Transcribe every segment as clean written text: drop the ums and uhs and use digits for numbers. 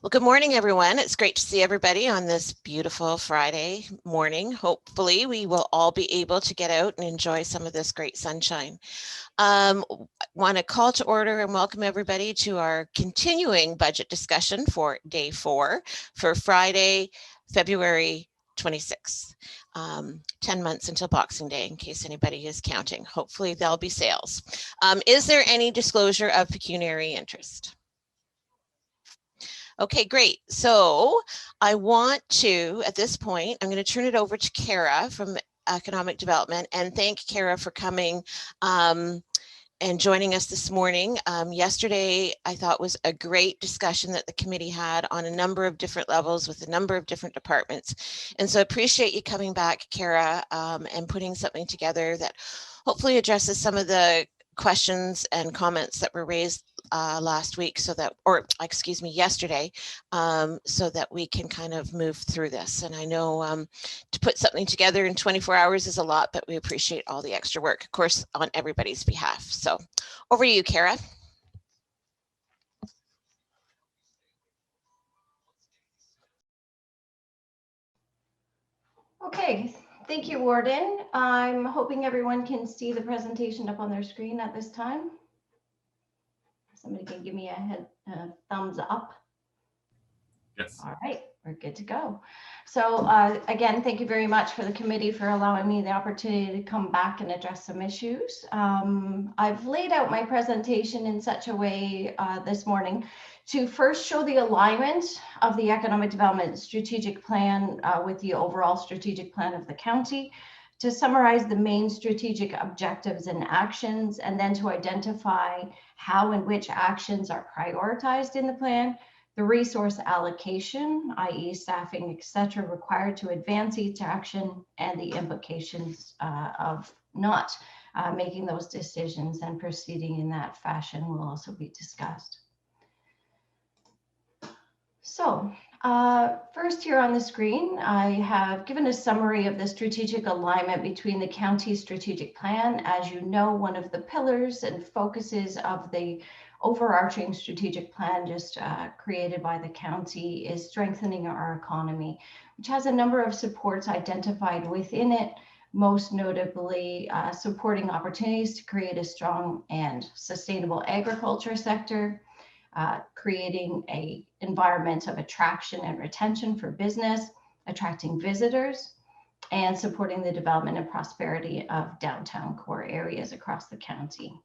Well, good morning, everyone. It's great to see everybody on this beautiful Friday morning. Hopefully, we will all be able to get out and enjoy some of this great sunshine. Want to call to order and welcome everybody to our continuing budget discussion for day 4 for Friday, February 26th. 10 months until Boxing Day, in case anybody is counting. Hopefully, there'll be sales. Is there any disclosure of pecuniary interest? Okay, great. So I want to, at this point, I'm going to turn it over to Kara from Economic Development and thank Kara for coming and joining us this morning. Yesterday, I thought was a great discussion that the committee had on a number of different levels with a number of different departments. And so I appreciate you coming back, Kara, and putting something together that hopefully addresses some of the questions and comments that were raised last week yesterday, so that we can kind of move through this. And I know to put something together in 24 hours is a lot, but we appreciate all the extra work, of course, on everybody's behalf. So over to you, Kara. Okay, thank you, Warden. I'm hoping everyone can see the presentation up on their screen at this time. Somebody can give me a thumbs up. Yes. All right, we're good to go. So again, thank you very much for the committee for allowing me the opportunity to come back and address some issues. I've laid out my presentation in such a way this morning to first show the alignment of the economic development strategic plan with the overall strategic plan of the county, to summarize the main strategic objectives and actions, and then to identify how and which actions are prioritized in the plan, the resource allocation, i.e. staffing, etc., required to advance each action, and the implications of not making those decisions and proceeding in that fashion will also be discussed. So first here on the screen, I have given a summary of the strategic alignment between the county strategic plan. As you know, one of the pillars and focuses of the overarching strategic plan just created by the county is strengthening our economy, which has a number of supports identified within it, most notably supporting opportunities to create a strong and sustainable agriculture sector, creating an environment of attraction and retention for business, attracting visitors, and supporting the development and prosperity of downtown core areas across the county.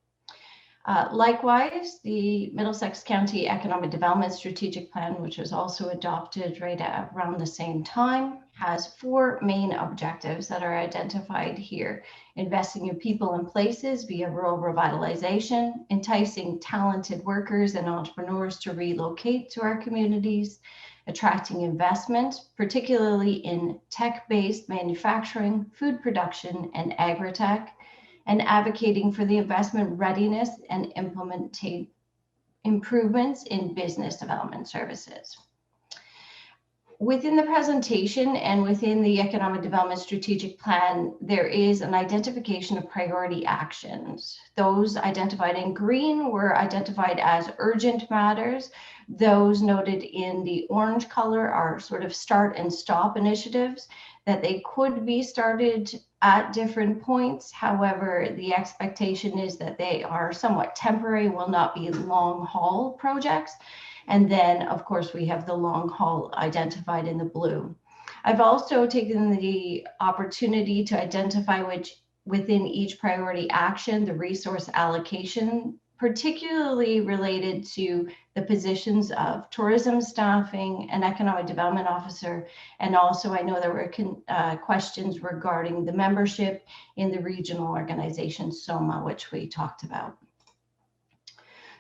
Likewise, the Middlesex County Economic Development Strategic Plan, which was also adopted right around the same time, has 4 main objectives that are identified here: investing in people and places via rural revitalization, enticing talented workers and entrepreneurs to relocate to our communities, attracting investment, particularly in tech-based manufacturing, food production, and agri-tech, and advocating for the investment readiness and implementing improvements in business development services. Within the presentation and within the Economic Development Strategic Plan, there is an identification of priority actions. Those identified in green were identified as urgent matters. Those noted in the orange color are sort of start and stop initiatives that they could be started at different points. However, the expectation is that they are somewhat temporary, will not be long haul projects. And then, of course, we have the long haul identified in the blue. I've also taken the opportunity to identify which within each priority action, the resource allocation, particularly related to the positions of tourism staffing, an economic development officer, and also I know there were questions regarding the membership in the regional organization SOMA, which we talked about.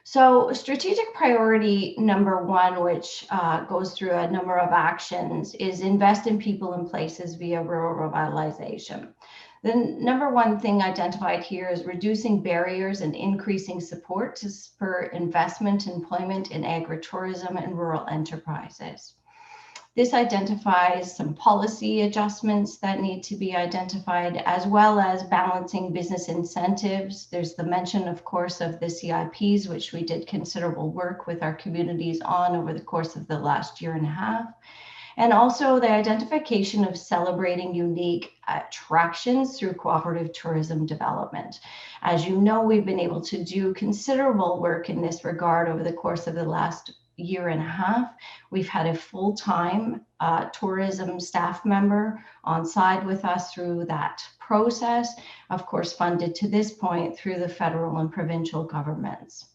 So strategic priority number 1, which goes through a number of actions, is invest in people and places via rural revitalization. The number 1 thing identified here is reducing barriers and increasing support to spur investment, employment in agritourism and rural enterprises. This identifies some policy adjustments that need to be identified, as well as balancing business incentives. There's the mention, of course, of the CIPs, which we did considerable work with our communities on over the course of the last year and a half. And also the identification of celebrating unique attractions through cooperative tourism development. As you know, we've been able to do considerable work in this regard over the course of the last year and a half. We've had a full-time tourism staff member on side with us through that process, of course, funded to this point through the federal and provincial governments.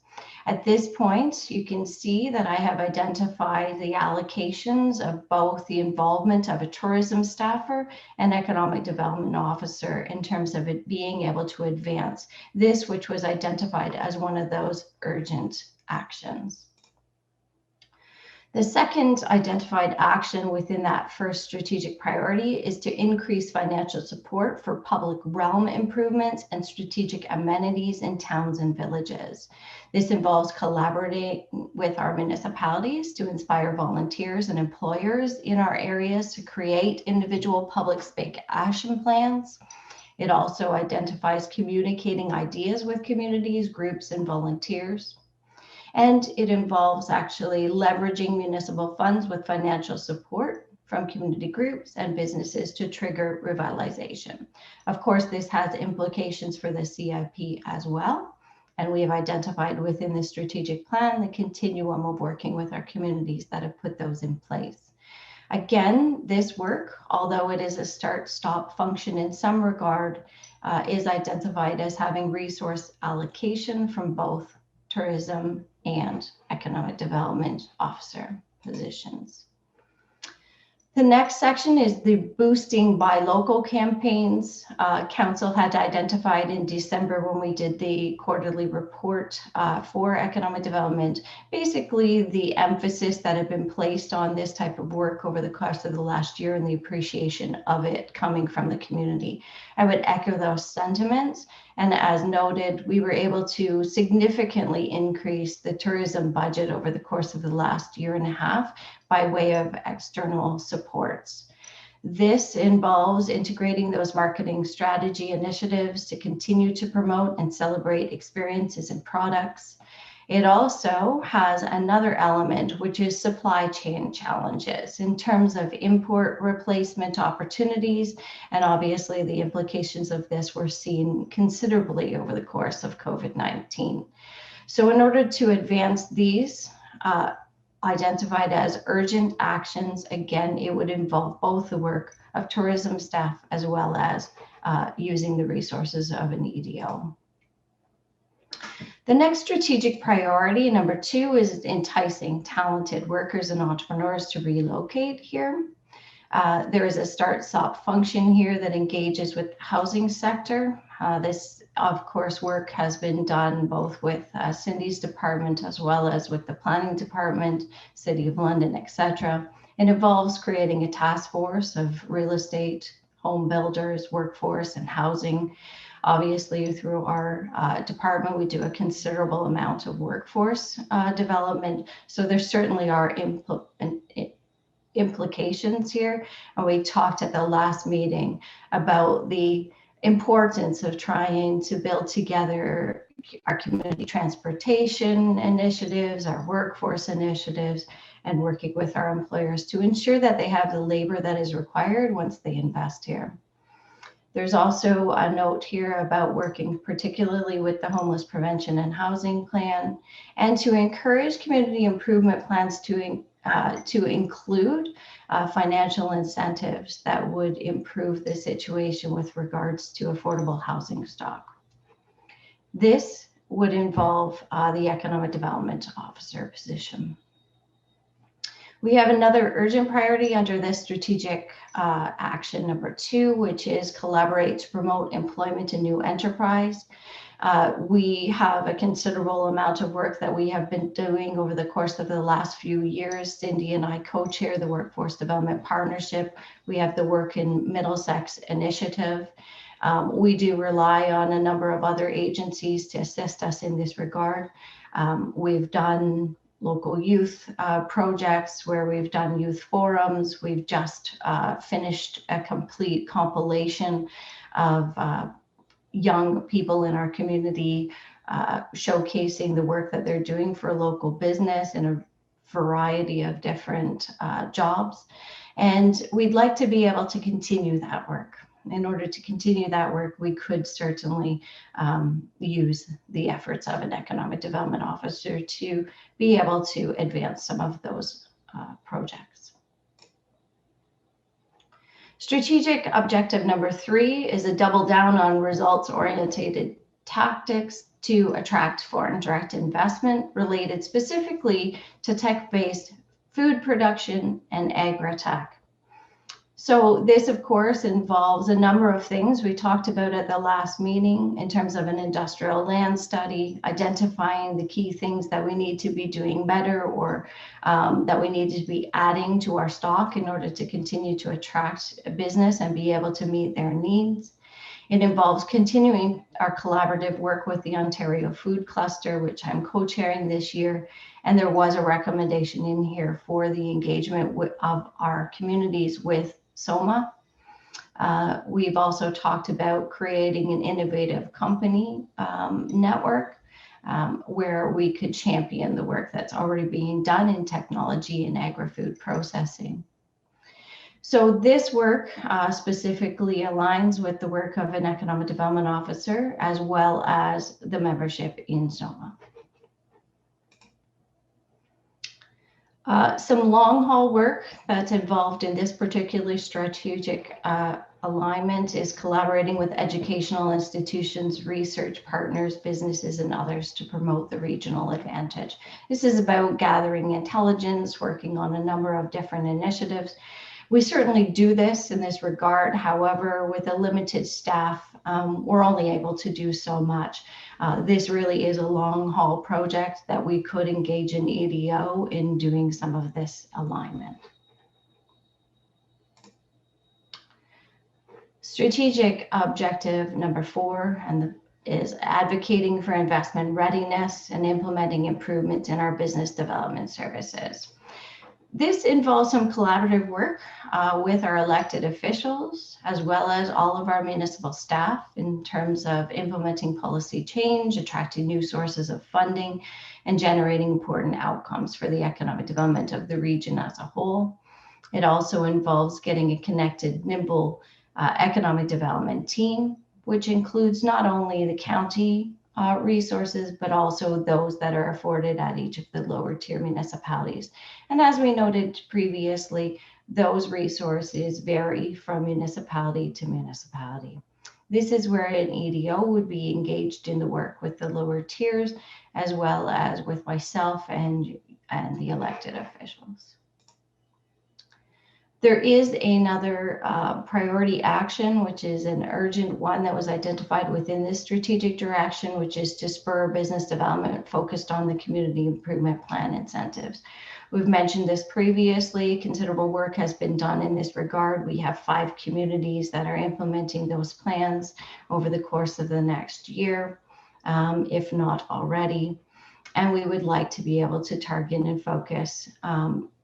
At this point, you can see that I have identified the allocations of both the involvement of a tourism staffer and economic development officer in terms of it being able to advance this, which was identified as one of those urgent actions. The second identified action within that first strategic priority is to increase financial support for public realm improvements and strategic amenities in towns and villages. This involves collaborating with our municipalities to inspire volunteers and employers in our areas to create individual public space action plans. It also identifies communicating ideas with communities, groups, and volunteers. And it involves actually leveraging municipal funds with financial support from community groups and businesses to trigger revitalization. Of course, this has implications for the CIP as well. And we have identified within the strategic plan the continuum of working with our communities that have put those in place. Again, this work, although it is a start-stop function in some regard, is identified as having resource allocation from both tourism and economic development officer positions. The next section is the boosting by local campaigns. Council had identified in December when we did the quarterly report for economic development, basically the emphasis that had been placed on this type of work over the course of the last year and the appreciation of it coming from the community. I would echo those sentiments. And as noted, we were able to significantly increase the tourism budget over the course of the last year and a half by way of external supports. This involves integrating those marketing strategy initiatives to continue to promote and celebrate experiences and products. It also has another element, which is supply chain challenges in terms of import replacement opportunities. And obviously the implications of this were seen considerably over the course of COVID-19. So in order to advance these, identified as urgent actions, again, it would involve both the work of tourism staff as well as using the resources of an EDO. The next strategic priority, number 2, is enticing talented workers and entrepreneurs to relocate here. There is a start-stop function here that engages with the housing sector. This, of course, work has been done both with Cindy's department as well as with the planning department, City of London, etc. It involves creating a task force of real estate, home builders, workforce, and housing. Obviously, through our department, we do a considerable amount of workforce development. So there certainly are implications here. And we talked at the last meeting about the importance of trying to build together our community transportation initiatives, our workforce initiatives, and working with our employers to ensure that they have the labor that is required once they invest here. There's also a note here about working particularly with the Homeless Prevention and Housing Plan, and to encourage community improvement plans to include financial incentives that would improve the situation with regards to affordable housing stock. This would involve the Economic Development Officer position. We have another urgent priority under this strategic action number 2, which is collaborate to promote employment in new enterprise. We have a considerable amount of work that we have been doing over the course of the last few years. Cindy and I co-chair the Workforce Development Partnership. We have the Work in Middlesex initiative. We do rely on a number of other agencies to assist us in this regard. We've done local youth projects where we've done youth forums. We've just finished a complete compilation of young people in our community showcasing the work that they're doing for local business in a variety of different jobs. And we'd like to be able to continue that work. In order to continue that work, we could certainly use the efforts of an economic development officer to be able to advance some of those projects. Strategic objective number 3 is a double down on results-oriented tactics to attract foreign direct investment related specifically to tech-based food production and agri-tech. So this, of course, involves a number of things we talked about at the last meeting in terms of an industrial land study, identifying the key things that we need to be doing better or that we need to be adding to our stock in order to continue to attract business and be able to meet their needs. It involves continuing our collaborative work with the Ontario Food Cluster, which I'm co-chairing this year. And there was a recommendation in here for the engagement of our communities with SOMA. We've also talked about creating an innovative company network where we could champion the work that's already being done in technology and agri-food processing. So this work specifically aligns with the work of an economic development officer as well as the membership in SOMA. Some long haul work that's involved in this particular strategic alignment is collaborating with educational institutions, research partners, businesses, and others to promote the regional advantage. This is about gathering intelligence, working on a number of different initiatives. We certainly do this in this regard. However, with a limited staff, we're only able to do so much. This really is a long haul project that we could engage an EDO in doing some of this alignment. Strategic objective number 4 is advocating for investment readiness and implementing improvements in our business development services. This involves some collaborative work with our elected officials, as well as all of our municipal staff in terms of implementing policy change, attracting new sources of funding, and generating important outcomes for the economic development of the region as a whole. It also involves getting a connected, nimble economic development team, which includes not only the county resources, but also those that are afforded at each of the lower tier municipalities. And as we noted previously, those resources vary from municipality to municipality. This is where an EDO would be engaged in the work with the lower tiers, as well as with myself and the elected officials. There is another priority action, which is an urgent one that was identified within this strategic direction, which is to spur business development focused on the community improvement plan incentives. We've mentioned this previously. Considerable work has been done in this regard. We have 5 communities that are implementing those plans over the course of the next year, if not already. And we would like to be able to target and focus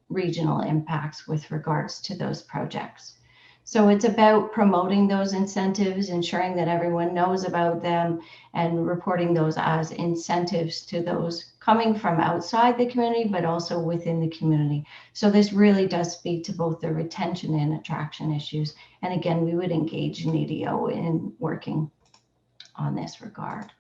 regional impacts with regards to those projects. So it's about promoting those incentives, ensuring that everyone knows about them, and reporting those as incentives to those coming from outside the community, but also within the community. So this really does speak to both the retention and attraction issues. And again, we would engage an EDO in working on this regard.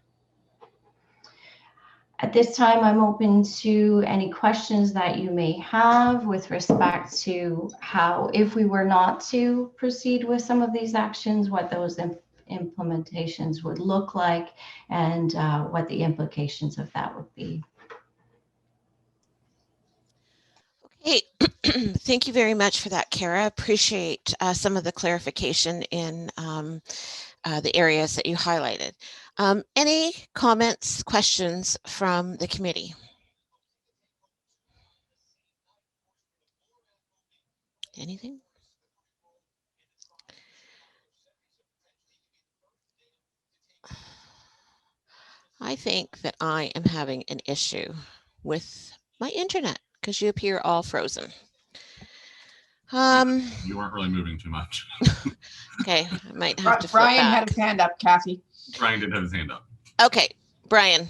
At this time, I'm open to any questions that you may have with respect to how, if we were not to proceed with some of these actions, what those implementations would look like and what the implications of that would be. Okay, thank you very much for that, Kara. Appreciate some of the clarification in the areas that you highlighted. Any comments, questions from the committee? Anything? I think that I am having an issue with my internet because you appear all frozen. You weren't really moving too much. Okay, I might have to flip Brian back. had his hand up, Kathy. Brian did have his hand up. Okay, Brian.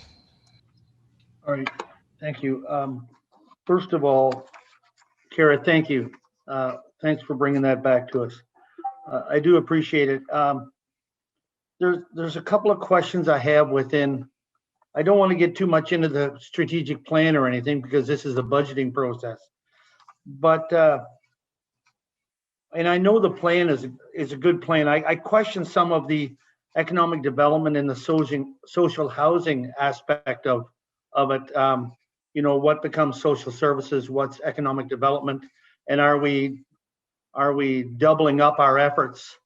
All right, thank you. First of all, Kara, thank you. Thanks for bringing that back to us. I do appreciate it. There's a couple of questions I have within. I don't want to get too much into the strategic plan or anything because this is a budgeting process. But and I know the plan is a good plan. I question some of the economic development and the social housing aspect of it. You know, what becomes social services, what's economic development, and are we doubling up our efforts,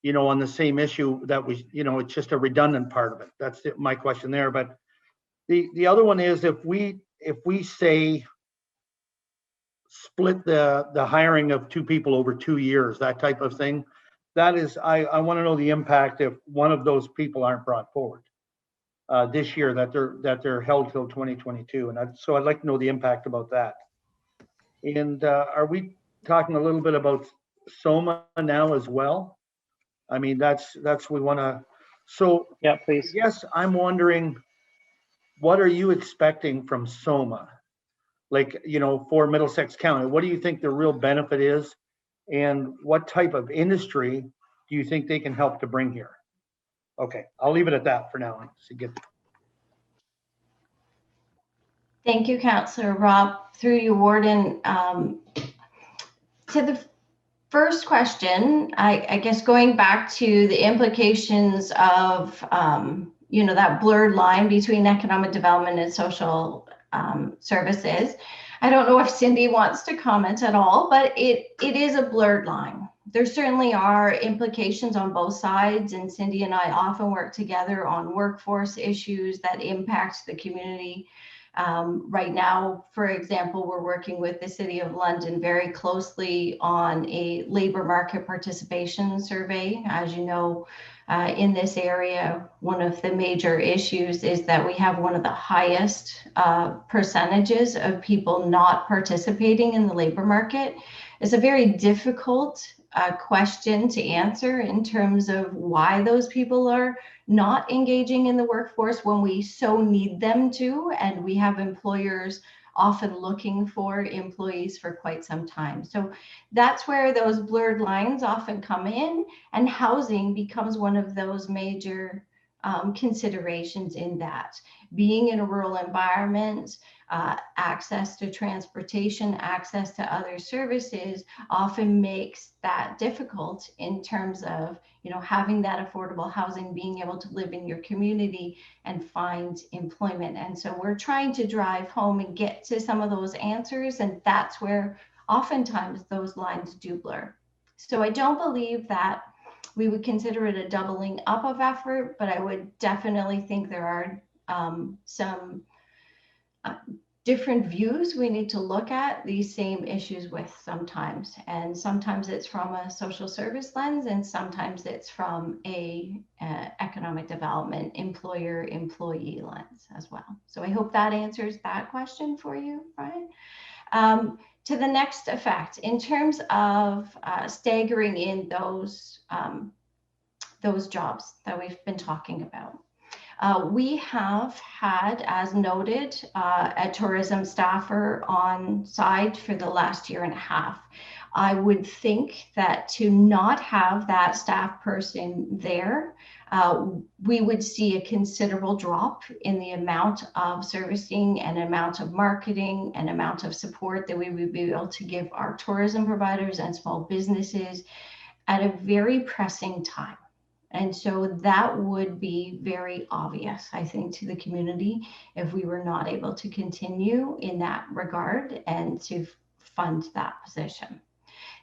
you know, on the same issue that we, you know, it's just a redundant part of it. That's my question there. But the other one is if we say split the hiring of 2 people over 2 years, that type of thing, that is, I want to know the impact if one of those people aren't brought forward this year, that they're held till 2022, and so I'd like to know the impact about that. And are we talking a little bit about SOMA now as well? I mean, that's we want to. So Yeah, please. yes, I'm wondering, what are you expecting from SOMA? Like, you know, for Middlesex County, what do you think the real benefit is? And what type of industry do you think they can help to bring here? Okay, I'll leave it at that for now. Thank you, Councillor Rob. Through you, Warden. To the first question, I guess going back to the implications of, you know, that blurred line between economic development and social services. I don't know if Cindy wants to comment at all, but it is a blurred line. There certainly are implications on both sides, and Cindy and I often work together on workforce issues that impact the community. Right now, for example, we're working with the City of London very closely on a labor market participation survey. As you know, in this area, one of the major issues is that we have one of the highest percentages of people not participating in the labor market. It's a very difficult question to answer in terms of why those people are not engaging in the workforce when we so need them to, and we have employers often looking for employees for quite some time. So that's where those blurred lines often come in, and housing becomes one of those major considerations in that. Being in a rural environment, access to transportation, access to other services often makes that difficult in terms of, you know, having that affordable housing, being able to live in your community and find employment. And so we're trying to drive home and get to some of those answers, and that's where oftentimes those lines do blur. So I don't believe that we would consider it a doubling up of effort, but I would definitely think there are some different views we need to look at these same issues with sometimes. And sometimes it's from a social service lens, and sometimes it's from a economic development employer-employee lens as well. So I hope that answers that question for you, Brian. To the next effect, in terms of staggering in those jobs that we've been talking about. We have had, as noted, a tourism staffer on site for the last year and a half. I would think that to not have that staff person there, we would see a considerable drop in the amount of servicing and amount of marketing and amount of support that we would be able to give our tourism providers and small businesses at a very pressing time. And so that would be very obvious, I think, to the community if we were not able to continue in that regard and to fund that position.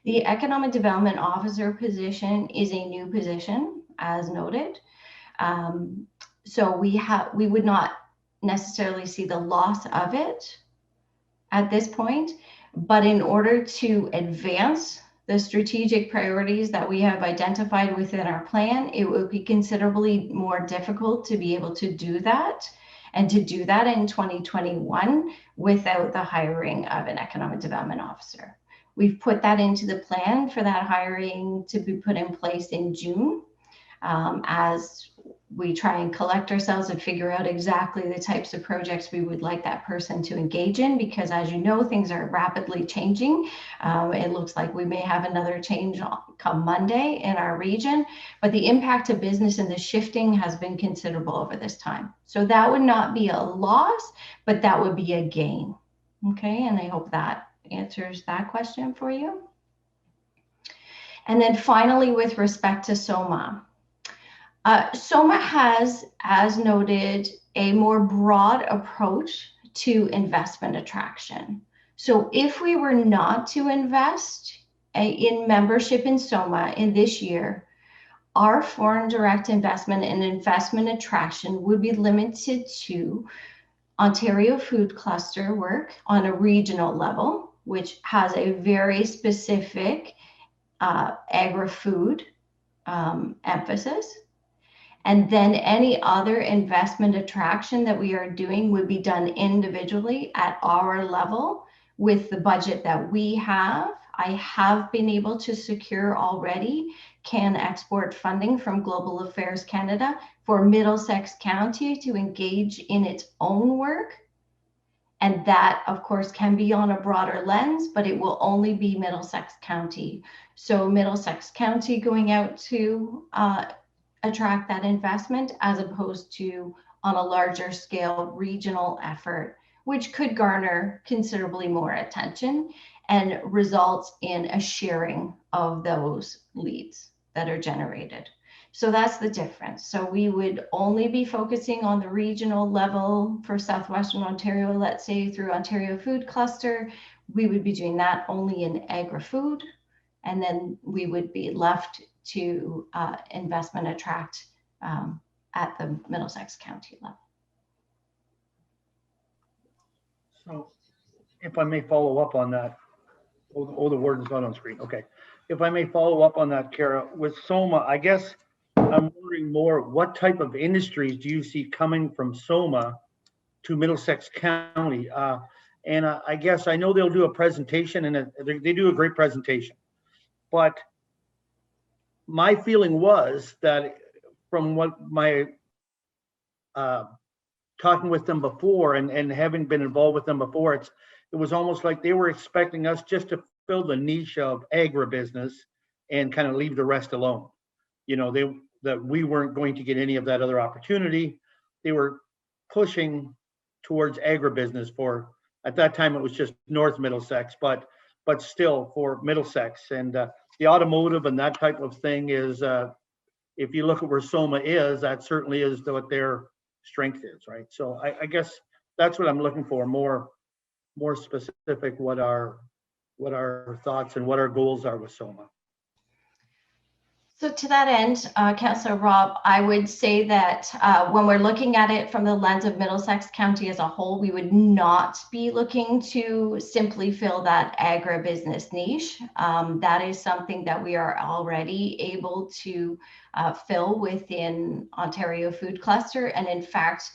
The Economic Development Officer position is a new position, as noted. So we would not necessarily see the loss of it at this point, but in order to advance the strategic priorities that we have identified within our plan, it would be considerably more difficult to be able to do that and to do that in 2021 without the hiring of an economic development officer. We've put that into the plan for that hiring to be put in place in June, as we try and collect ourselves and figure out exactly the types of projects we would like that person to engage in, because as you know, things are rapidly changing. It looks like we may have another change come Monday in our region, but the impact to business and the shifting has been considerable over this time. So that would not be a loss, but that would be a gain. Okay, and I hope that answers that question for you. And then finally, with respect to SOMA. SOMA has, as noted, a more broad approach to investment attraction. So if we were not to invest in membership in SOMA in this year, our foreign direct investment and investment attraction would be limited to Ontario Food Cluster work on a regional level, which has a very specific agri-food emphasis. And then any other investment attraction that we are doing would be done individually at our level with the budget that we have. I have been able to secure already CAN export funding from Global Affairs Canada for Middlesex County to engage in its own work. And that, of course, can be on a broader lens, but it will only be Middlesex County. So Middlesex County going out to attract that investment, as opposed to on a larger scale regional effort, which could garner considerably more attention and results in a sharing of those leads that are generated. So that's the difference. So we would only be focusing on the regional level for Southwestern Ontario, let's say through Ontario Food Cluster. We would be doing that only in agri-food, and then we would be left to investment attract at the Middlesex County level. So if I may follow up on that, oh, the word is not on screen. Okay. If I may follow up on that, Kara, with SOMA, I guess I'm wondering more, what type of industries do you see coming from SOMA to Middlesex County? And I guess I know they'll do a presentation, and they do a great presentation. But my feeling was that from what my talking with them before and having been involved with them before, it was almost like they were expecting us just to fill the niche of agribusiness and kind of leave the rest alone. You know, that we weren't going to get any of that other opportunity. They were pushing towards agribusiness for, at that time it was just North Middlesex, but still for Middlesex. And the automotive and that type of thing is, if you look at where SOMA is, that certainly is what their strength is, right? So I guess that's what I'm looking for, more specific, what our thoughts and what our goals are with SOMA. So to that end, Councillor Rob, I would say that when we're looking at it from the lens of Middlesex County as a whole, we would not be looking to simply fill that agribusiness niche. That is something that we are already able to fill within Ontario Food Cluster. And in fact,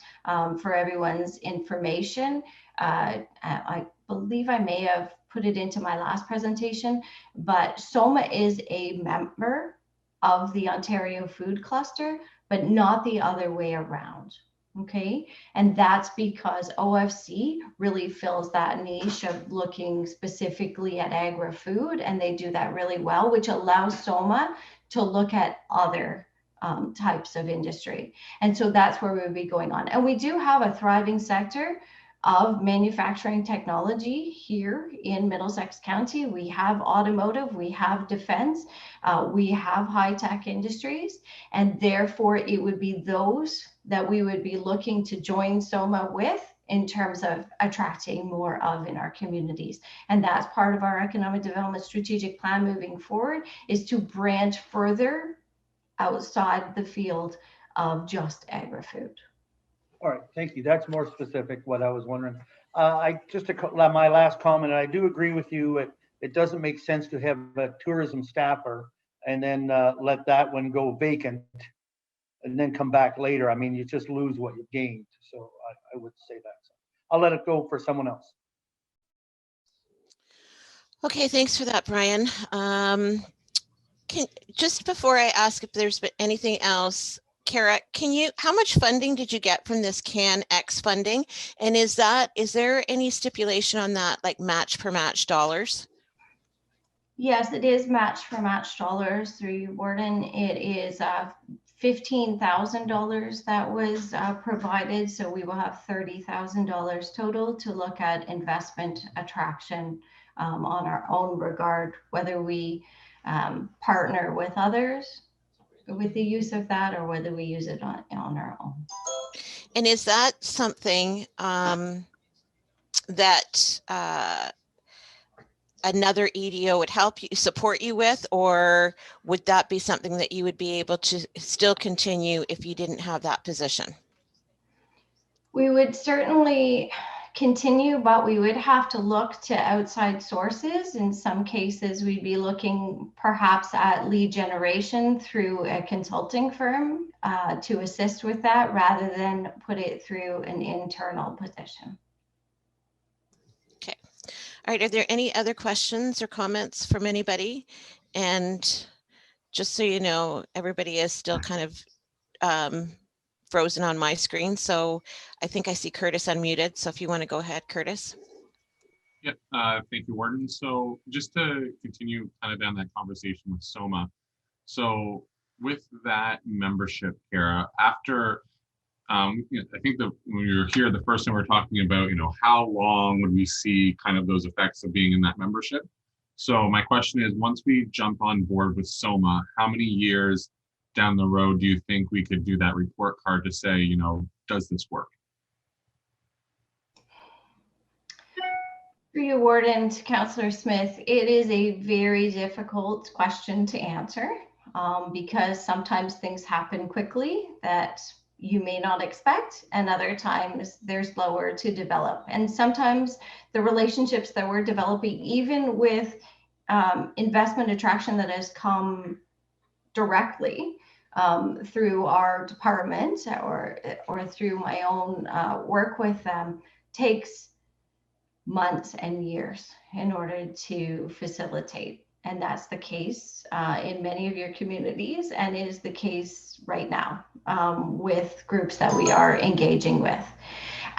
for everyone's information, I believe I may have put it into my last presentation, but SOMA is a member of the Ontario Food Cluster, but not the other way around. Okay, and that's because OFC really fills that niche of looking specifically at agri-food, and they do that really well, which allows SOMA to look at other types of industry. And so that's where we would be going on. And we do have a thriving sector of manufacturing technology here in Middlesex County. We have automotive, we have defense, we have high-tech industries, and therefore it would be those that we would be looking to join SOMA with in terms of attracting more of in our communities. And that's part of our economic development strategic plan moving forward, is to branch further outside the field of just agri-food. All right, thank you. That's more specific, what I was wondering. My last comment, I do agree with you. It doesn't make sense to have a tourism staffer and then let that one go vacant and then come back later, I mean, you just lose what you gained. So I would say that. So I'll let it go for someone else. Okay, thanks for that, Brian. Just before I ask if there's been anything else, Kara, how much funding did you get from this CanX funding? And is there any stipulation on that, like match per match dollars? Yes, it is match for match dollars through Warden. It is $15,000 that was provided. So we will have $30,000 total to look at investment attraction on our own regard, whether we partner with others with the use of that or whether we use it on our own. And is that something that another EDO would support you with, or would that be something that you would be able to still continue if you didn't have that position? We would certainly continue, but we would have to look to outside sources. In some cases, we'd be looking perhaps at lead generation through a consulting firm to assist with that rather than put it through an internal position. Okay. All right. Are there any other questions or comments from anybody? And just so you know, everybody is still kind of frozen on my screen. So I think I see Curtis unmuted. So if you want to go ahead, Curtis. Yeah, thank you, Warden. So just to continue kind of down that conversation with SOMA. So with that membership, Kara, after, I think when you were here, the first time we were talking about, how long would we see kind of those effects of being in that membership? So my question is, once we jump on board with SOMA, how many years down the road do you think we could do that report card to say, does this work? Through you, Warden, to Councillor Smith, it is a very difficult question to answer because sometimes things happen quickly that you may not expect, and other times they're slower to develop. And sometimes the relationships that we're developing, even with investment attraction that has come directly through our department or through my own work with them, takes months and years in order to facilitate. And that's the case in many of your communities, and is the case right now with groups that we are engaging with.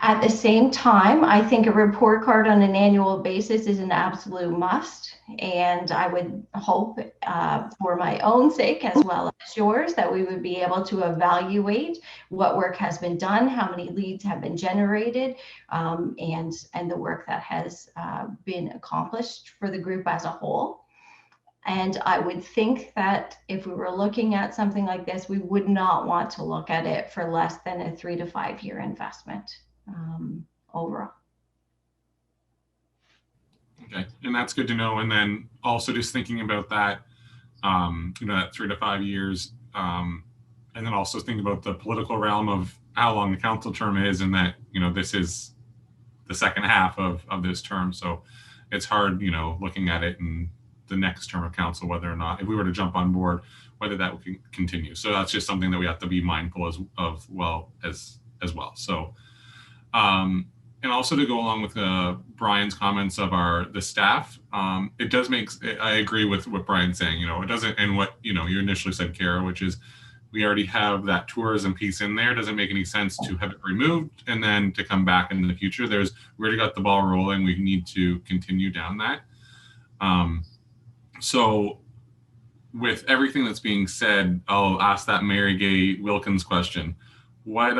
At the same time, I think a report card on an annual basis is an absolute must. And I would hope for my own sake, as well as yours, that we would be able to evaluate what work has been done, how many leads have been generated, and the work that has been accomplished for the group as a whole. And I would think that if we were looking at something like this, we would not want to look at it for less than a 3 to 5 year investment overall. Okay, and that's good to know. And then also just thinking about that, that 3 to 5 years, and then also thinking about the political realm of how long the council term is, and that, this is the second half of this term. So it's hard, looking at it in the next term of council, whether or not, if we were to jump on board, whether that would continue. So that's just something that we have to be mindful as well. So, and also to go along with Brian's comments of the staff, it does make, I agree with what Brian's saying, it doesn't, and what, you initially said, Kara, which is we already have that tourism piece in there. It doesn't make any sense to have it removed and then to come back in the future. We already got the ball rolling. We need to continue down that. So with everything that's being said, I'll ask that Mary Gay Wilkins question. What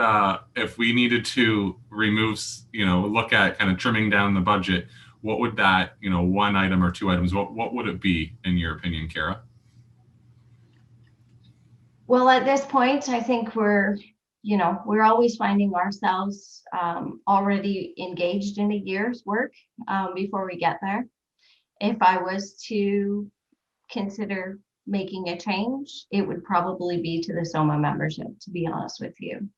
if we needed to remove, look at kind of trimming down the budget, what would that, one item or two items, what would it be in your opinion, Kara? Well, at this point, I think we're always finding ourselves already engaged in a year's work before we get there. If I was to consider making a change, it would probably be to the SOMA membership, to be honest with you,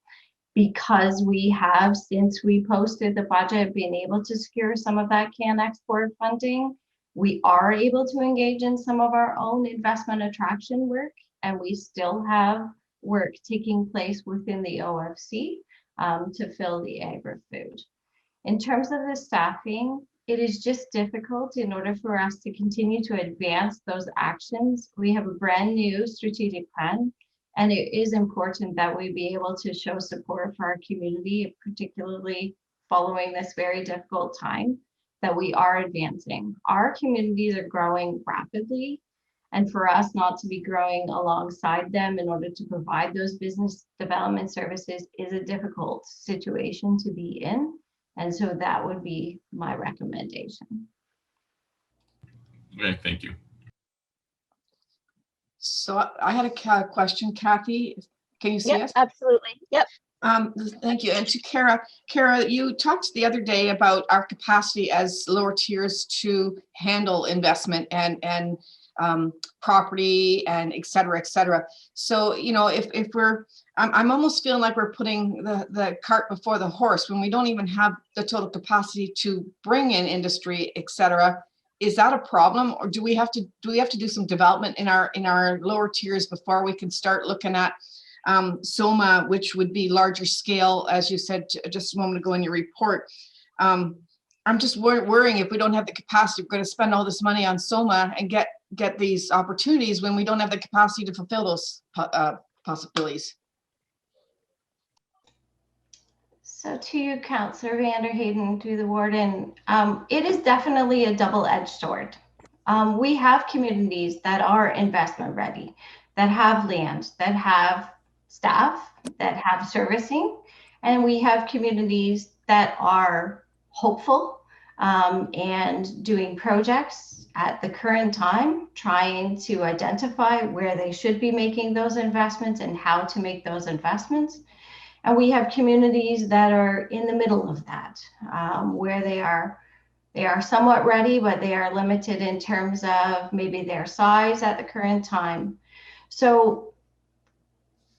because we have, since we posted the budget, been able to secure some of that CAN export funding. We are able to engage in some of our own investment attraction work, and we still have work taking place within the OFC to fill the agri-food. In terms of the staffing, it is just difficult in order for us to continue to advance those actions. We have a brand new strategic plan, and it is important that we be able to show support for our community, particularly following this very difficult time, that we are advancing. Our communities are growing rapidly, and for us not to be growing alongside them in order to provide those business development services is a difficult situation to be in. And so that would be my recommendation. Okay, thank you. So I had a question, Kathy. Can you see us? Absolutely. Yep. Thank you. And to Kara, you talked the other day about our capacity as lower tiers to handle investment and property and et cetera, et cetera. So, you know, if we're, I'm almost feeling like we're putting the cart before the horse when we don't even have the total capacity to bring in industry, et cetera. Is that a problem, or do we have to do some development in our lower tiers before we can start looking at SOMA, which would be larger scale, as you said just a moment ago in your report? I'm just worrying if we don't have the capacity, we're going to spend all this money on SOMA and get these opportunities when we don't have the capacity to fulfill those possibilities. So to you, Councillor Vanderheyden, to the warden, it is definitely a double-edged sword. We have communities that are investment ready, that have land, that have staff, that have servicing, and we have communities that are hopeful and doing projects at the current time, trying to identify where they should be making those investments and how to make those investments. And we have communities that are in the middle of that, where they are somewhat ready, but they are limited in terms of maybe their size at the current time. So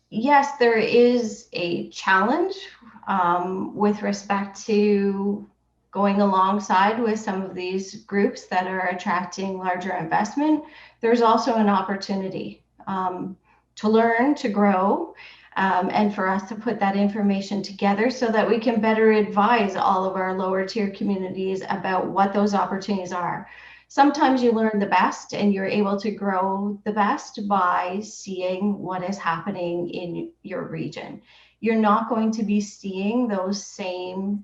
yes, there is a challenge with respect to going alongside with some of these groups that are attracting larger investment. There's also an opportunity to learn, to grow, and for us to put that information together so that we can better advise all of our lower tier communities about what those opportunities are. Sometimes you learn the best and you're able to grow the best by seeing what is happening in your region. You're not going to be seeing those same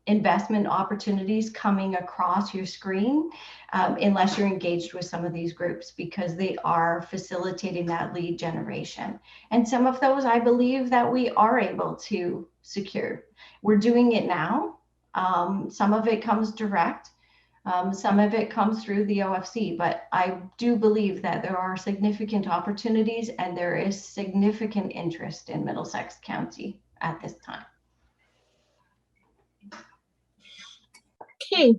investment opportunities coming across your screen unless you're engaged with some of these groups, because they are facilitating that lead generation. And some of those I believe that we are able to secure. We're doing it now. Some of it comes direct. Some of it comes through the OFC, but I do believe that there are significant opportunities and there is significant interest in Middlesex County at this time. Okay,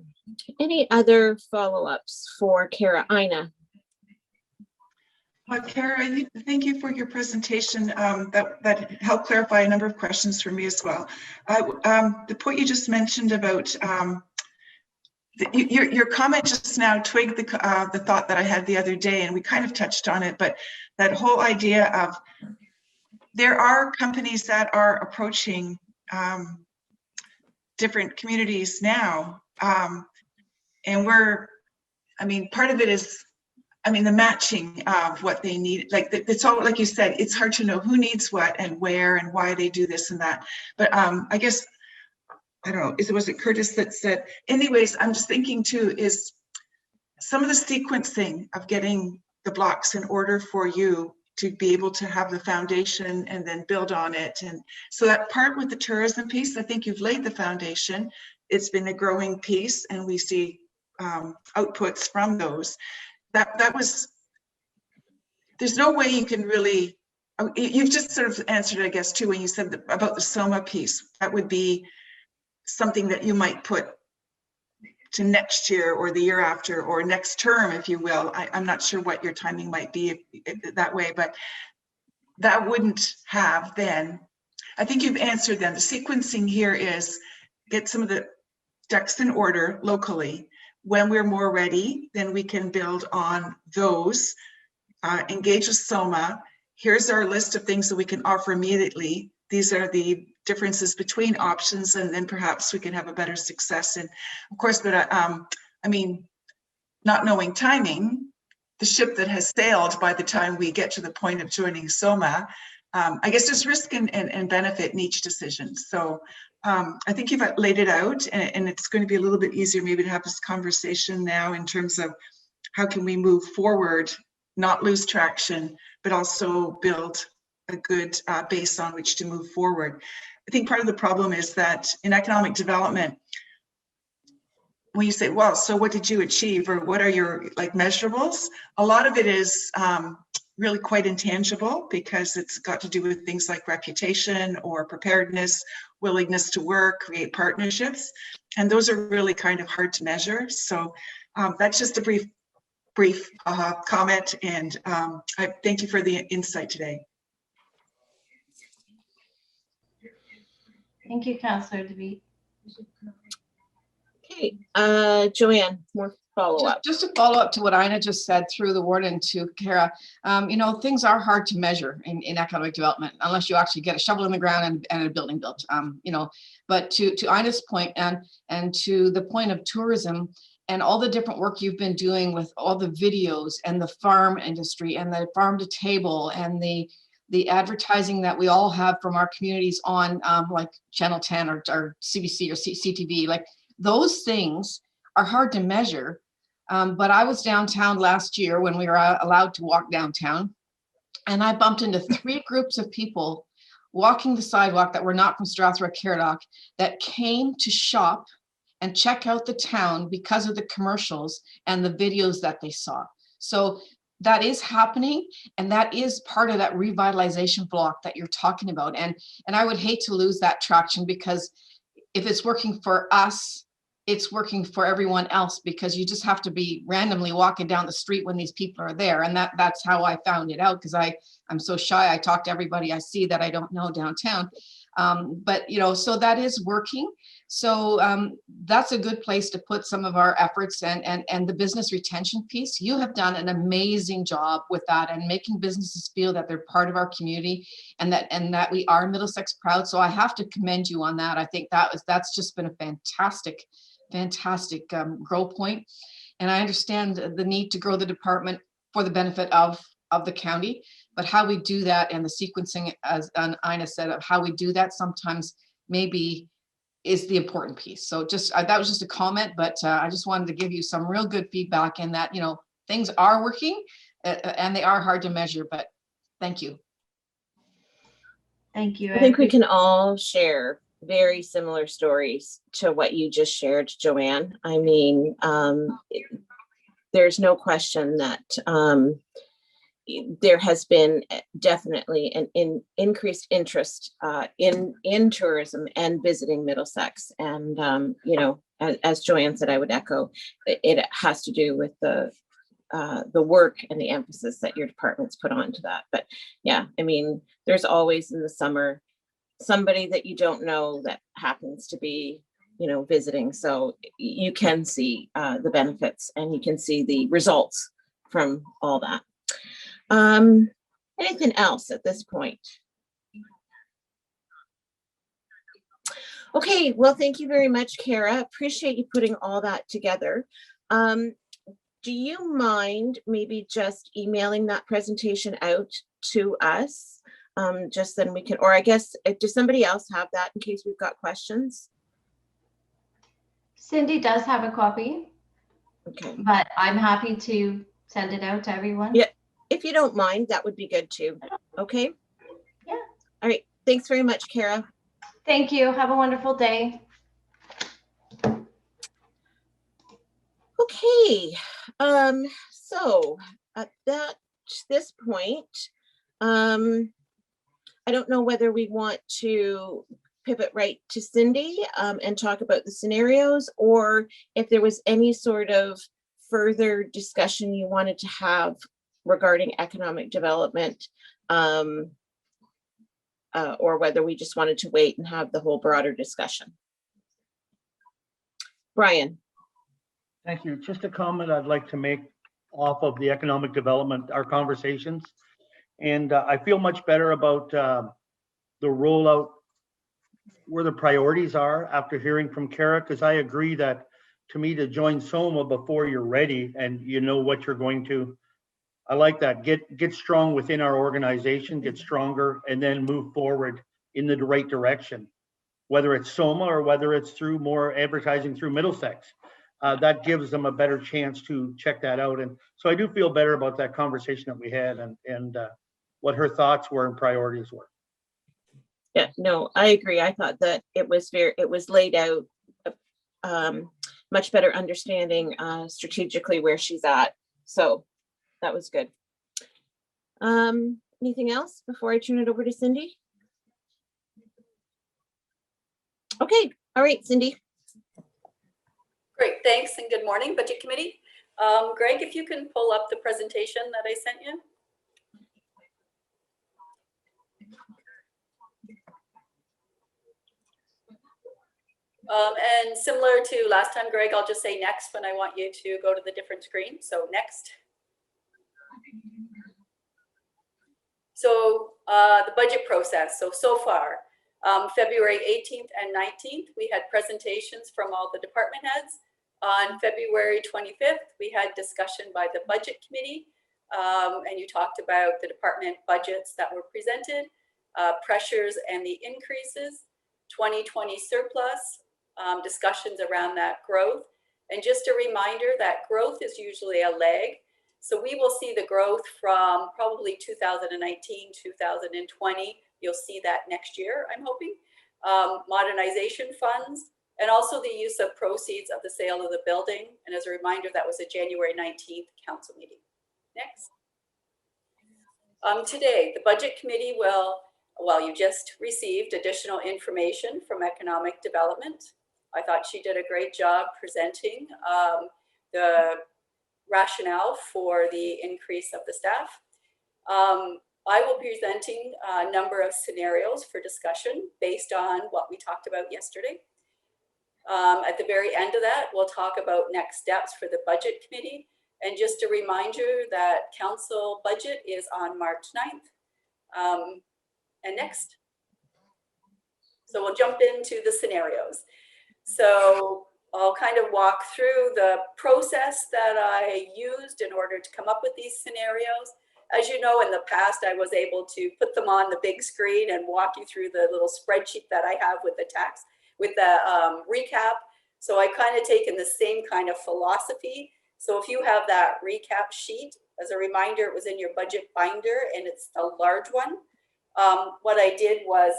any other follow-ups for Kara? Ina? Kara, thank you for your presentation. That helped clarify a number of questions for me as well. The point you just mentioned about your comment just now twigged the thought that I had the other day, and we kind of touched on it, but that whole idea of there are companies that are approaching different communities now. And part of it is, the matching of what they need. Like it's all, like you said, it's hard to know who needs what and where and why they do this and that. But I guess, I don't know, was it Curtis that said, anyways, I'm just thinking too, is some of the sequencing of getting the blocks in order for you to be able to have the foundation and then build on it. And so that part with the tourism piece, I think you've laid the foundation. It's been a growing piece and we see outputs from those. There's no way you can really, you've just sort of answered, I guess, too, when you said about the SOMA piece. That would be something that you might put to next year or the year after or next term, if you will. I'm not sure what your timing might be that way, but that wouldn't have then. I think you've answered then. The sequencing here is get some of the ducks in order locally. When we're more ready, then we can build on those, engage with SOMA, here's our list of things that we can offer immediately. These are the differences between options, and then perhaps we can have a better success. And of course, but I mean, not knowing timing, the ship that has sailed by the time we get to the point of joining SOMA, I guess there's risk and benefit in each decision. So I think you've laid it out, and it's going to be a little bit easier maybe to have this conversation now in terms of how can we move forward, not lose traction, but also build a good base on which to move forward. I think part of the problem is that in economic development, when you say, well, so what did you achieve, or what are your like measurables? A lot of it is really quite intangible, because it's got to do with things like reputation or preparedness, willingness to work, create partnerships. And those are really kind of hard to measure. So that's just a brief comment. And I thank you for the insight today. Thank you, Councillor DeVete. Okay, Joanne, more follow-up. Just to follow up to what Ina just said through the warden to Kara, you know, things are hard to measure in economic development unless you actually get a shovel in the ground and a building built, you know. But to Ina's point and to the point of tourism and all the different work you've been doing with all the videos and the farm industry and the farm to table and the advertising that we all have from our communities on like Channel 10 or CBC or CTV, like those things are hard to measure. But I was downtown last year when we were allowed to walk downtown, and I bumped into 3 groups of people walking the sidewalk that were not from Strathroy Caradoc that came to shop and check out the town because of the commercials and the videos that they saw. So that is happening, and that is part of that revitalization block that you're talking about. And I would hate to lose that traction, because if it's working for us, it's working for everyone else, because you just have to be randomly walking down the street when these people are there. And that's how I found it out, because I'm so shy. I talk to everybody I see that I don't know downtown. But, you know, so that is working. So that's a good place to put some of our efforts, and the business retention piece. You have done an amazing job with that, and making businesses feel that they're part of our community, and that we are Middlesex proud. So I have to commend you on that. I think that's just been a fantastic grow point. And I understand the need to grow the department for the benefit of the county, but how we do that and the sequencing, as Ina said, of how we do that sometimes maybe is the important piece. So just that was just a comment, but I just wanted to give you some real good feedback in that, you know, things are working and they are hard to measure, but thank you. Thank you. I think we can all share very similar stories to what you just shared, Joanne. I mean, there's no question that there has been definitely an increased interest in tourism and visiting Middlesex. And, you know, as Joanne said, I would echo, it has to do with the work and the emphasis that your department's put onto that. But yeah, I mean, there's always in the summer somebody that you don't know that happens to be, you know, visiting. So you can see the benefits, and you can see the results from all that. Anything else at this point? Okay, well, thank you very much, Kara. Appreciate you putting all that together. Do you mind maybe just emailing that presentation out to us? Just then we can, or I guess, does somebody else have that in case we've got questions? Cindy does have a copy. Okay. But I'm happy to send it out to everyone. Yeah, if you don't mind, that would be good too. Okay. Yeah. All right. Thanks very much, Kara. Thank you. Have a wonderful day. Okay. So at this point, I don't know whether we want to pivot right to Cindy and talk about the scenarios, or if there was any sort of further discussion you wanted to have regarding economic development, or whether we just wanted to wait and have the whole broader discussion. Brian. Thank you. Just a comment I'd like to make off of the economic development, our conversations, And I feel much better about the rollout, where the priorities are after hearing from Kara, because I agree that to me, to join SOMA before you're ready and you know what you're going to, I like that. Get strong within our organization, get stronger, and then move forward in the right direction, whether it's SOMA or whether it's through more advertising through Middlesex. That gives them a better chance to check that out. And so I do feel better about that conversation that we had and what her thoughts were and priorities were. Yeah, no, I agree. I thought that it was laid out much better understanding strategically where she's at. So that was good. Anything else before I turn it over to Cindy? Okay, all right, Cindy. Great, thanks and good morning, Budget Committee. Greg, if you can pull up the presentation that I sent you. And similar to last time, Greg, I'll just say next when I want you to go to the different screen. So next. So the budget process. So far, February 18th and 19th, we had presentations from all the department heads. On February 25th, we had discussion by the Budget Committee, and you talked about the department budgets that were presented, pressures and the increases, 2020 surplus, discussions around that growth. And just a reminder that growth is usually a lag. So we will see the growth from probably 2019, 2020. You'll see that next year, I'm hoping. Modernization funds, and also the use of proceeds of the sale of the building. And as a reminder, that was a January 19th council meeting. Next. Today, the Budget Committee will, well, you just received additional information from Economic Development. I thought she did a great job presenting the rationale for the increase of the staff. I will be presenting a number of scenarios for discussion based on what we talked about yesterday. At the very end of that, we'll talk about next steps for the Budget Committee. And just a reminder that council budget is on March 9th. And next. So we'll jump into the scenarios. So I'll kind of walk through the process that I used in order to come up with these scenarios. As you know, in the past, I was able to put them on the big screen and walk you through the little spreadsheet that I have with the tax, with the recap. So I kind of taken the same kind of philosophy. So if you have that recap sheet, as a reminder, it was in your budget binder and it's a large one. What I did was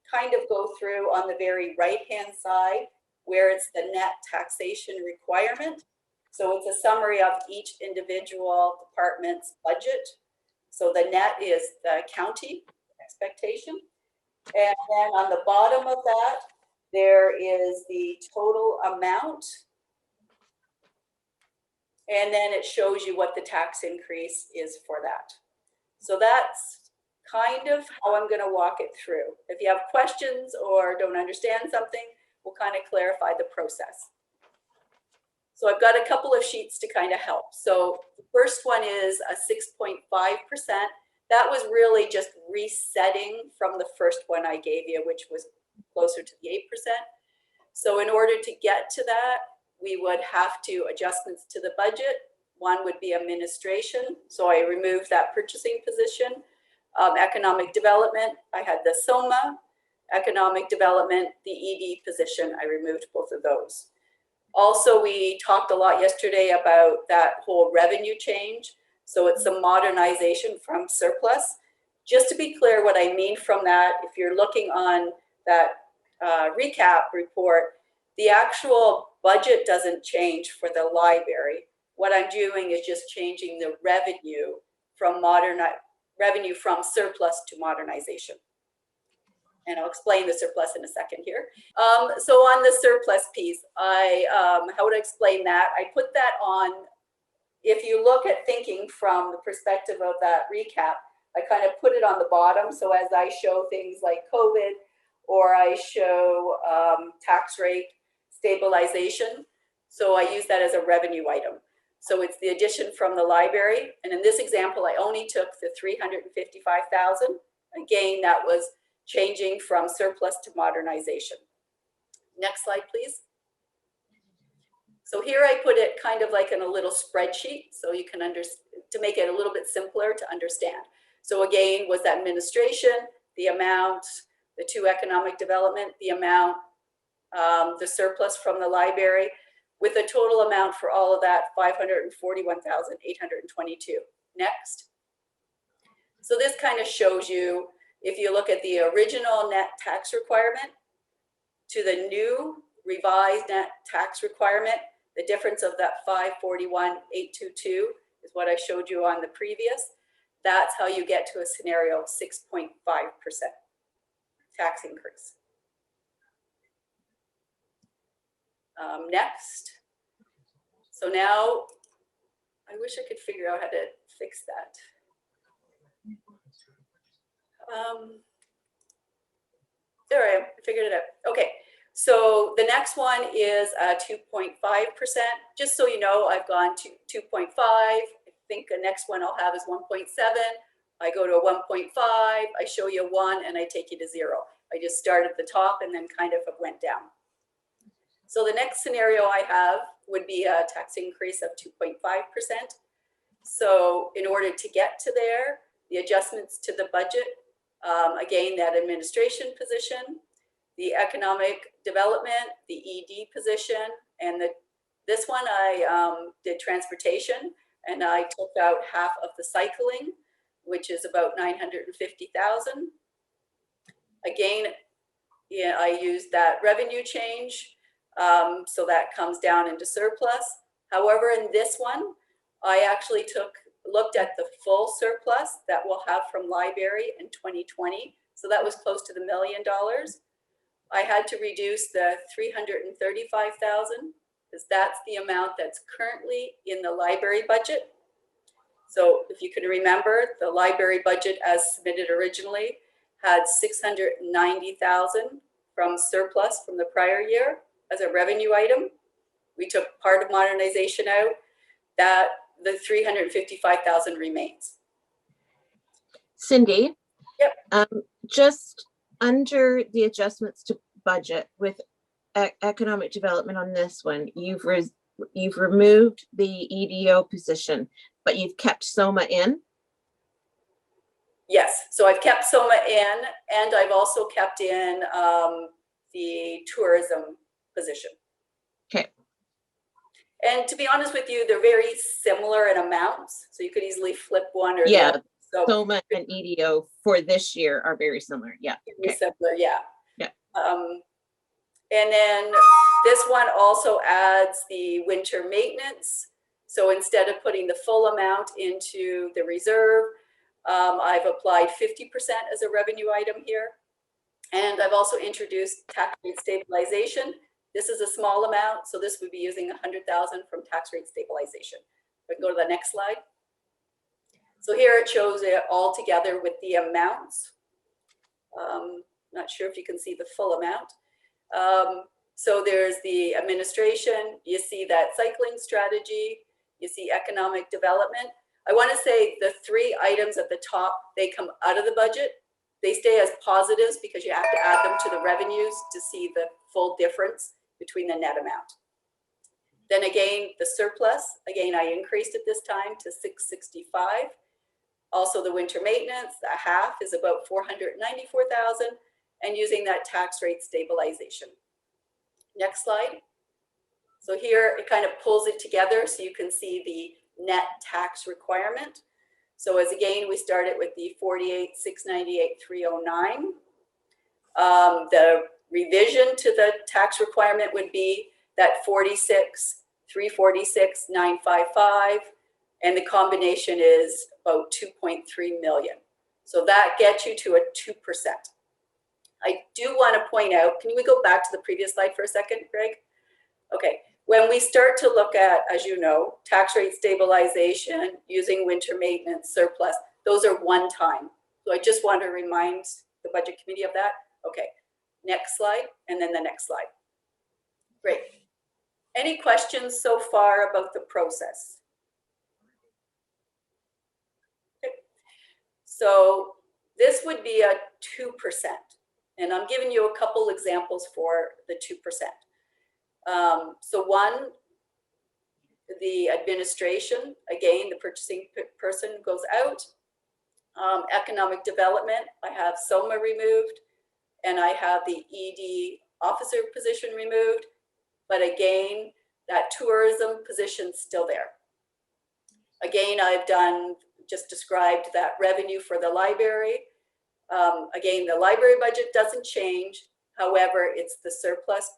kind of go through on the very right-hand side where it's the net taxation requirement. So it's a summary of each individual department's budget. So the net is the county expectation. And then on the bottom of that, there is the total amount. And then it shows you what the tax increase is for that. So that's kind of how I'm going to walk it through. If you have questions or don't understand something, we'll kind of clarify the process. So I've got a couple of sheets to kind of help. So the first one is a 6.5%. That was really just resetting from the first one I gave you, which was closer to the 8%. So in order to get to that, we would have to adjustments to the budget. One would be administration. So I removed that purchasing position. Economic development, I had the SOMA. Economic development, the ED position, I removed both of those. Also, we talked a lot yesterday about that whole revenue change. So it's a modernization from surplus. Just to be clear what I mean from that, if you're looking on that recap report, the actual budget doesn't change for the library. What I'm doing is just changing the revenue from surplus to modernization. And I'll explain the surplus in a second here. So on the surplus piece, how would I explain that? I put that on, if you look at thinking from the perspective of that recap, I kind of put it on the bottom. So as I show things like COVID, or I show tax rate stabilization, so I use that as a revenue item. So it's the addition from the library. And in this example, I only took the 355,000. Again, that was changing from surplus to modernization. Next slide, please. So here I put it kind of like in a little spreadsheet, so you can to make it a little bit simpler to understand. So again, was that administration, the amount, the 2 economic development, the amount, the surplus from the library, with a total amount for all of that, 541,822. Next. So this kind of shows you, if you look at the original net tax requirement to the new revised net tax requirement, the difference of that 541,822 is what I showed you on the previous. That's how you get to a scenario of 6.5% tax increase. Next. So now, I wish I could figure out how to fix that. There I am, I figured it out. Okay, so the next one is 2.5%. Just so you know, I've gone to 2.5. I think the next one I'll have is 1.7. I go to a 1.5, I show you 1, and I take you to 0. I just start at the top and then kind of went down. So the next scenario I have would be a tax increase of 2.5%. So in order to get to there, the adjustments to the budget, again, that administration position, the economic development, the ED position, and this one I did transportation, and I took out half of the cycling, which is about 950,000. Again, yeah, I used that revenue change, so that comes down into surplus. However, in this one, I actually looked at the full surplus that we'll have from library in 2020. So that was close to the $1 million. I had to reduce the 335,000 because that's the amount that's currently in the library budget. So if you can remember, the library budget as submitted originally had 690,000 from surplus from the prior year as a revenue item. We took part of modernization out. That the 355,000 remains. Cindy? Yep. Just under the adjustments to budget with economic development on this one, you've removed the EDO position, but you've kept SOMA in? Yes, so I've kept SOMA in, and I've also kept in the tourism position. Okay. And to be honest with you, they're very similar in amounts, so you could easily flip one or yeah. the other. So SOMA and EDO for this year are very similar. Yeah. Very similar, yeah. Yeah. And then this one also adds the winter maintenance. So instead of putting the full amount into the reserve, I've applied 50% as a revenue item here. And I've also introduced tax rate stabilization. This is a small amount, so this would be using 100,000 from tax rate stabilization. We can go to the next slide. So here it shows it all together with the amounts. Not sure if you can see the full amount. So there's the administration, you see that cycling strategy, you see economic development. I want to say the 3 items at the top, they come out of the budget. They stay as positives because you have to add them to the revenues to see the full difference between the net amount. Then again, the surplus, again, I increased it this time to 665. Also the winter maintenance, the half is about 494,000, and using that tax rate stabilization. Next slide. So here it kind of pulls it together so you can see the net tax requirement. So as again, we started with the 48,698,309. The revision to the tax requirement would be that 46,346,955, and the combination is about 2.3 million. So that gets you to a 2%. I do want to point out, can we go back to the previous slide for a second, Greg? Okay, when we start to look at, as you know, tax rate stabilization, using winter maintenance, surplus, those are one time. So I just want to remind the budget committee of that. Okay, next slide, and then the next slide. Great. Any questions so far about the process? So this would be a 2%. And I'm giving you a couple examples for the 2%. So one, the administration, again, the purchasing person goes out. Economic development, I have SOMA removed, and I have the ED officer position removed. But again, that tourism position's still there. Again, I've just described that revenue for the library. Again, the library budget doesn't change. However, it's the surplus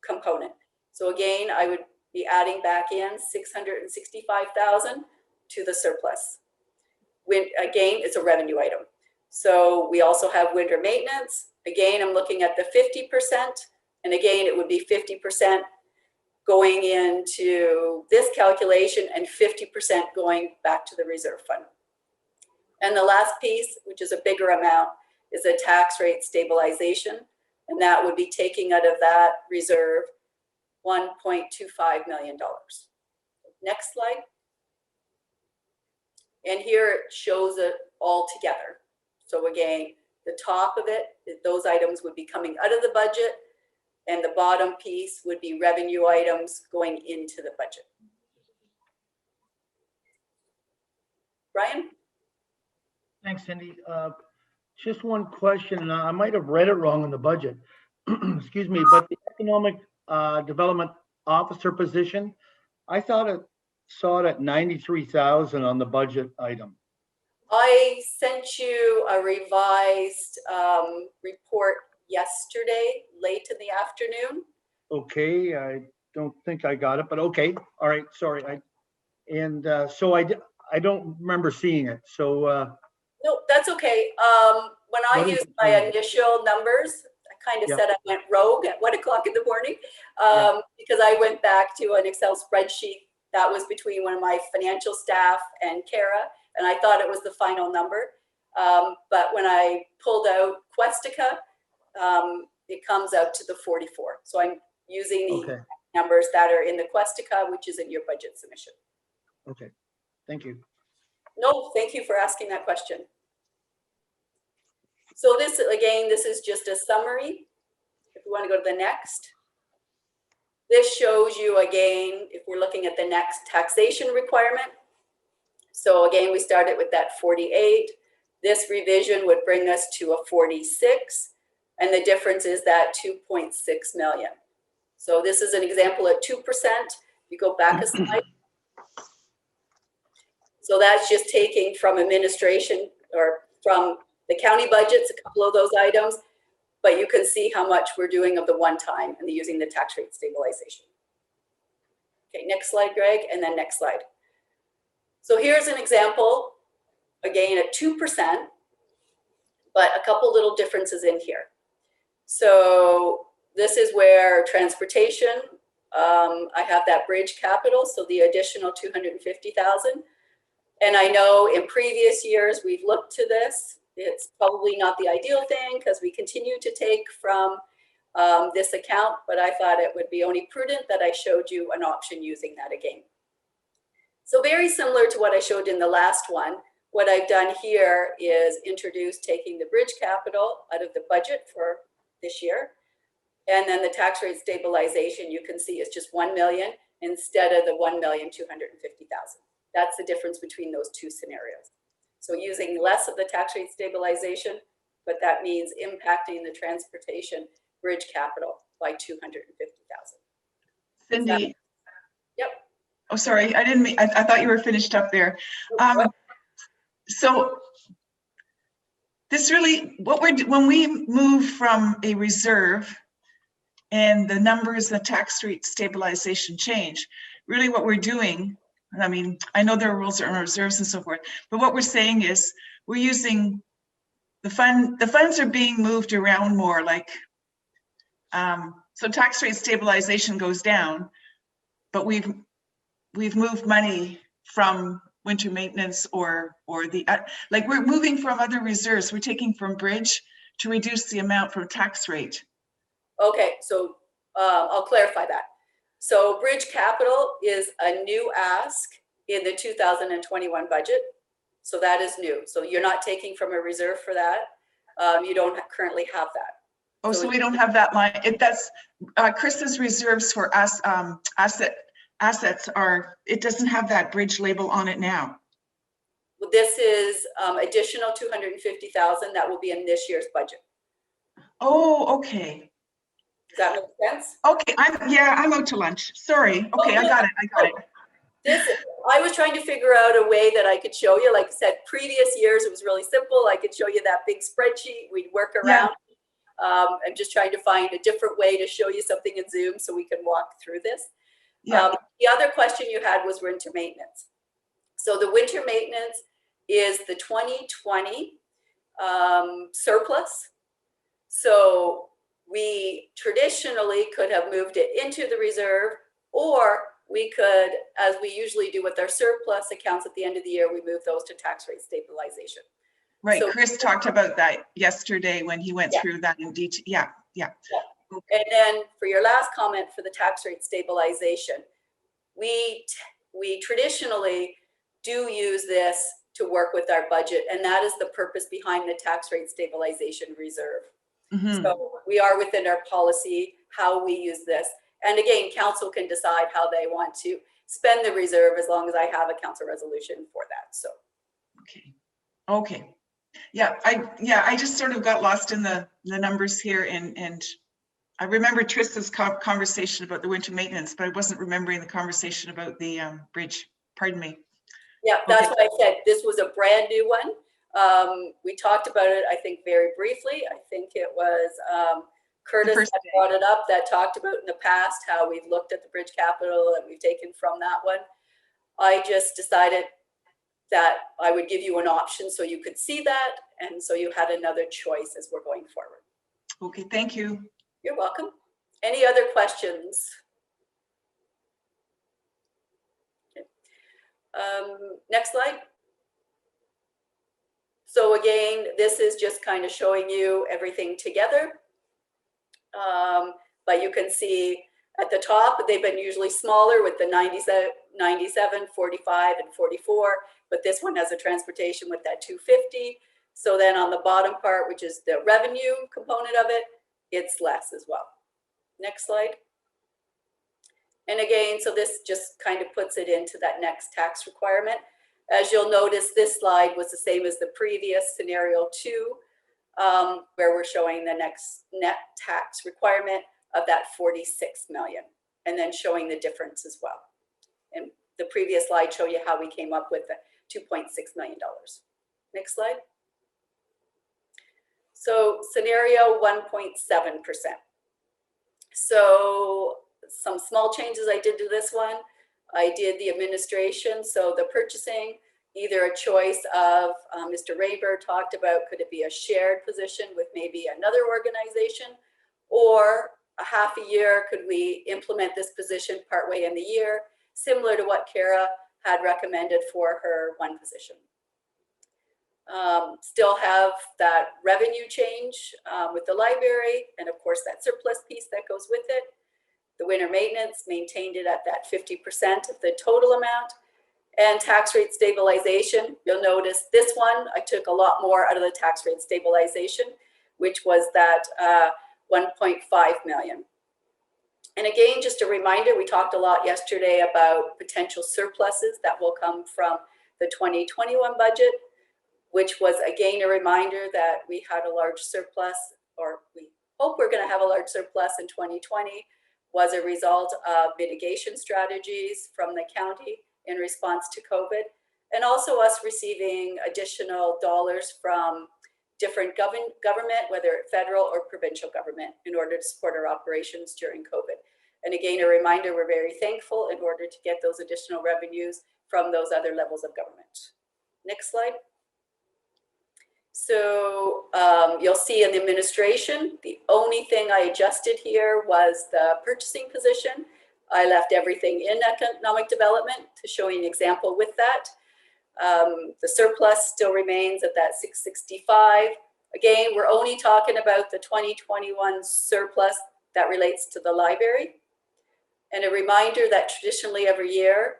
component. So again, I would be adding back in 665,000 to the surplus. Again, it's a revenue item. So we also have winter maintenance. Again, I'm looking at the 50%. And again, it would be 50% going into this calculation and 50% going back to the reserve fund. And the last piece, which is a bigger amount, is a tax rate stabilization. And that would be taking out of that reserve $1.25 million. Next slide. And here it shows it all together. So again, the top of it, those items would be coming out of the budget, and the bottom piece would be revenue items going into the budget. Brian? Thanks, Cindy. Just one question, and I might have read it wrong in the budget. Excuse me, but the economic development officer position, I thought it saw it at 93,000 on the budget item. I sent you a revised report yesterday, late in the afternoon. Okay, I don't think I got it, but okay. All right, sorry. So I don't remember seeing it. So no, that's okay. When I used my initial numbers, I kind of said I went rogue at 1 o'clock in the morning because I went back to an Excel spreadsheet that was between one of my financial staff and Kara, and I thought it was the final number. But when I pulled out Questica, it comes out to the 44. So I'm using the numbers that are in the Questica, which is in your budget submission. Okay, thank you. No, thank you for asking that question. So this, again, this is just a summary. If we want to go to the next. This shows you, again, if we're looking at the next taxation requirement. So again, we started with that 48. This revision would bring us to a 46. And the difference is that 2.6 million. So this is an example at 2%. You go back a slide. So that's just taking from administration or from the county budgets, a couple of those items, but you can see how much we're doing of the one-time and using the tax rate stabilization. Okay, next slide, Greg, and then next slide. So here's an example, again at 2%, but a couple little differences in here. So this is where transportation, I have that bridge capital, so the additional 250,000. And I know in previous years we've looked to this. It's probably not the ideal thing because we continue to take from this account, but I thought it would be only prudent that I showed you an option using that again. So very similar to what I showed in the last one, what I've done here is introduce taking the bridge capital out of the budget for this year. And then the tax rate stabilization, you can see is just 1 million instead of the 1,250,000. That's the difference between those two scenarios. So using less of the tax rate stabilization, but that means impacting the transportation bridge capital by 250,000. Cindy. Yep. Oh, sorry, I didn't mean, I thought you were finished up there. So this really, when we move from a reserve and the numbers, the tax rate stabilization change, really what we're doing, I mean, I know there are rules on reserves and so forth, but what we're saying is we're using the funds are being moved around more, like, so tax rate stabilization goes down, but we've moved money from winter maintenance or the, like we're moving from other reserves. We're taking from bridge to reduce the amount from tax rate. Okay, so I'll clarify that. So bridge capital is a new ask in the 2021 budget. So that is new. So you're not taking from a reserve for that. You don't currently have that. Oh, so we don't have that line. That's Chris's reserves for us, assets are, it doesn't have that bridge label on it now. Well, this is additional 250,000 that will be in this year's budget. Oh, okay. Does that make sense? Okay, I'm out to lunch. Sorry. Okay, I got it. I was trying to figure out a way that I could show you. Like I said, previous years, it was really simple. I could show you that big spreadsheet. We'd work around. I'm just trying to find a different way to show you something in Zoom so we can walk through this. Yeah. The other question you had was winter maintenance. So the winter maintenance is the 2020 surplus. So we traditionally could have moved it into the reserve, or we could, as we usually do with our surplus accounts at the end of the year, we move those to tax rate stabilization. Right, So, Chris talked about that yesterday when he went through that in detail. Yeah. And then for your last comment for the tax rate stabilization, we traditionally do use this to work with our budget, and that is the purpose behind the tax rate stabilization reserve. Mm-hmm. So we are within our policy how we use this. And again, council can decide how they want to spend the reserve as long as I have a council resolution for that. So. Okay. Yeah, I just sort of got lost in the numbers here, and I remember Trista's conversation about the winter maintenance, but I wasn't remembering the conversation about the bridge. Pardon me. Yeah, that's why I said this was a brand new one. We talked about it, I think, very briefly. I think it was Curtis that brought it up, that talked about in the past how we've looked at the bridge capital and we've taken from that one. I just decided that I would give you an option so you could see that, and so you had another choice as we're going forward. Okay, thank you. You're welcome. Any other questions? Okay. Next slide. So again, this is just kind of showing you everything together. But you can see at the top, they've been usually smaller with the 97, 45, and 44. But this one has a transportation with that 250. So then on the bottom part, which is the revenue component of it, it's less as well. Next slide. And again, so this just kind of puts it into that next tax requirement. As you'll notice, this slide was the same as the previous scenario 2, where we're showing the next net tax requirement of that 46 million, and then showing the difference as well. And the previous slide showed you how we came up with the $2.6 million. Next slide. So scenario 1.7%. So some small changes I did to this one. I did the administration, so the purchasing, either a choice of, Mr. Rayber talked about, could it be a shared position with maybe another organization, or a half a year, could we implement this position partway in the year, similar to what Kara had recommended for her one position. Still have that revenue change with the library, and of course that surplus piece that goes with it. The winter maintenance maintained it at that 50% of the total amount. And tax rate stabilization, you'll notice this one, I took a lot more out of the tax rate stabilization, which was that 1.5 million. And again, just a reminder, we talked a lot yesterday about potential surpluses that will come from the 2021 budget, which was again a reminder that we had a large surplus, or we hope we're going to have a large surplus in 2020, was a result of mitigation strategies from the county in response to COVID, and also us receiving additional dollars from different government, whether federal or provincial government, in order to support our operations during COVID. And again, a reminder, we're very thankful in order to get those additional revenues from those other levels of government. Next slide. So you'll see in the administration, the only thing I adjusted here was the purchasing position. I left everything in economic development to show you an example with that. The surplus still remains at that 665. Again, we're only talking about the 2021 surplus that relates to the library. And a reminder that traditionally every year,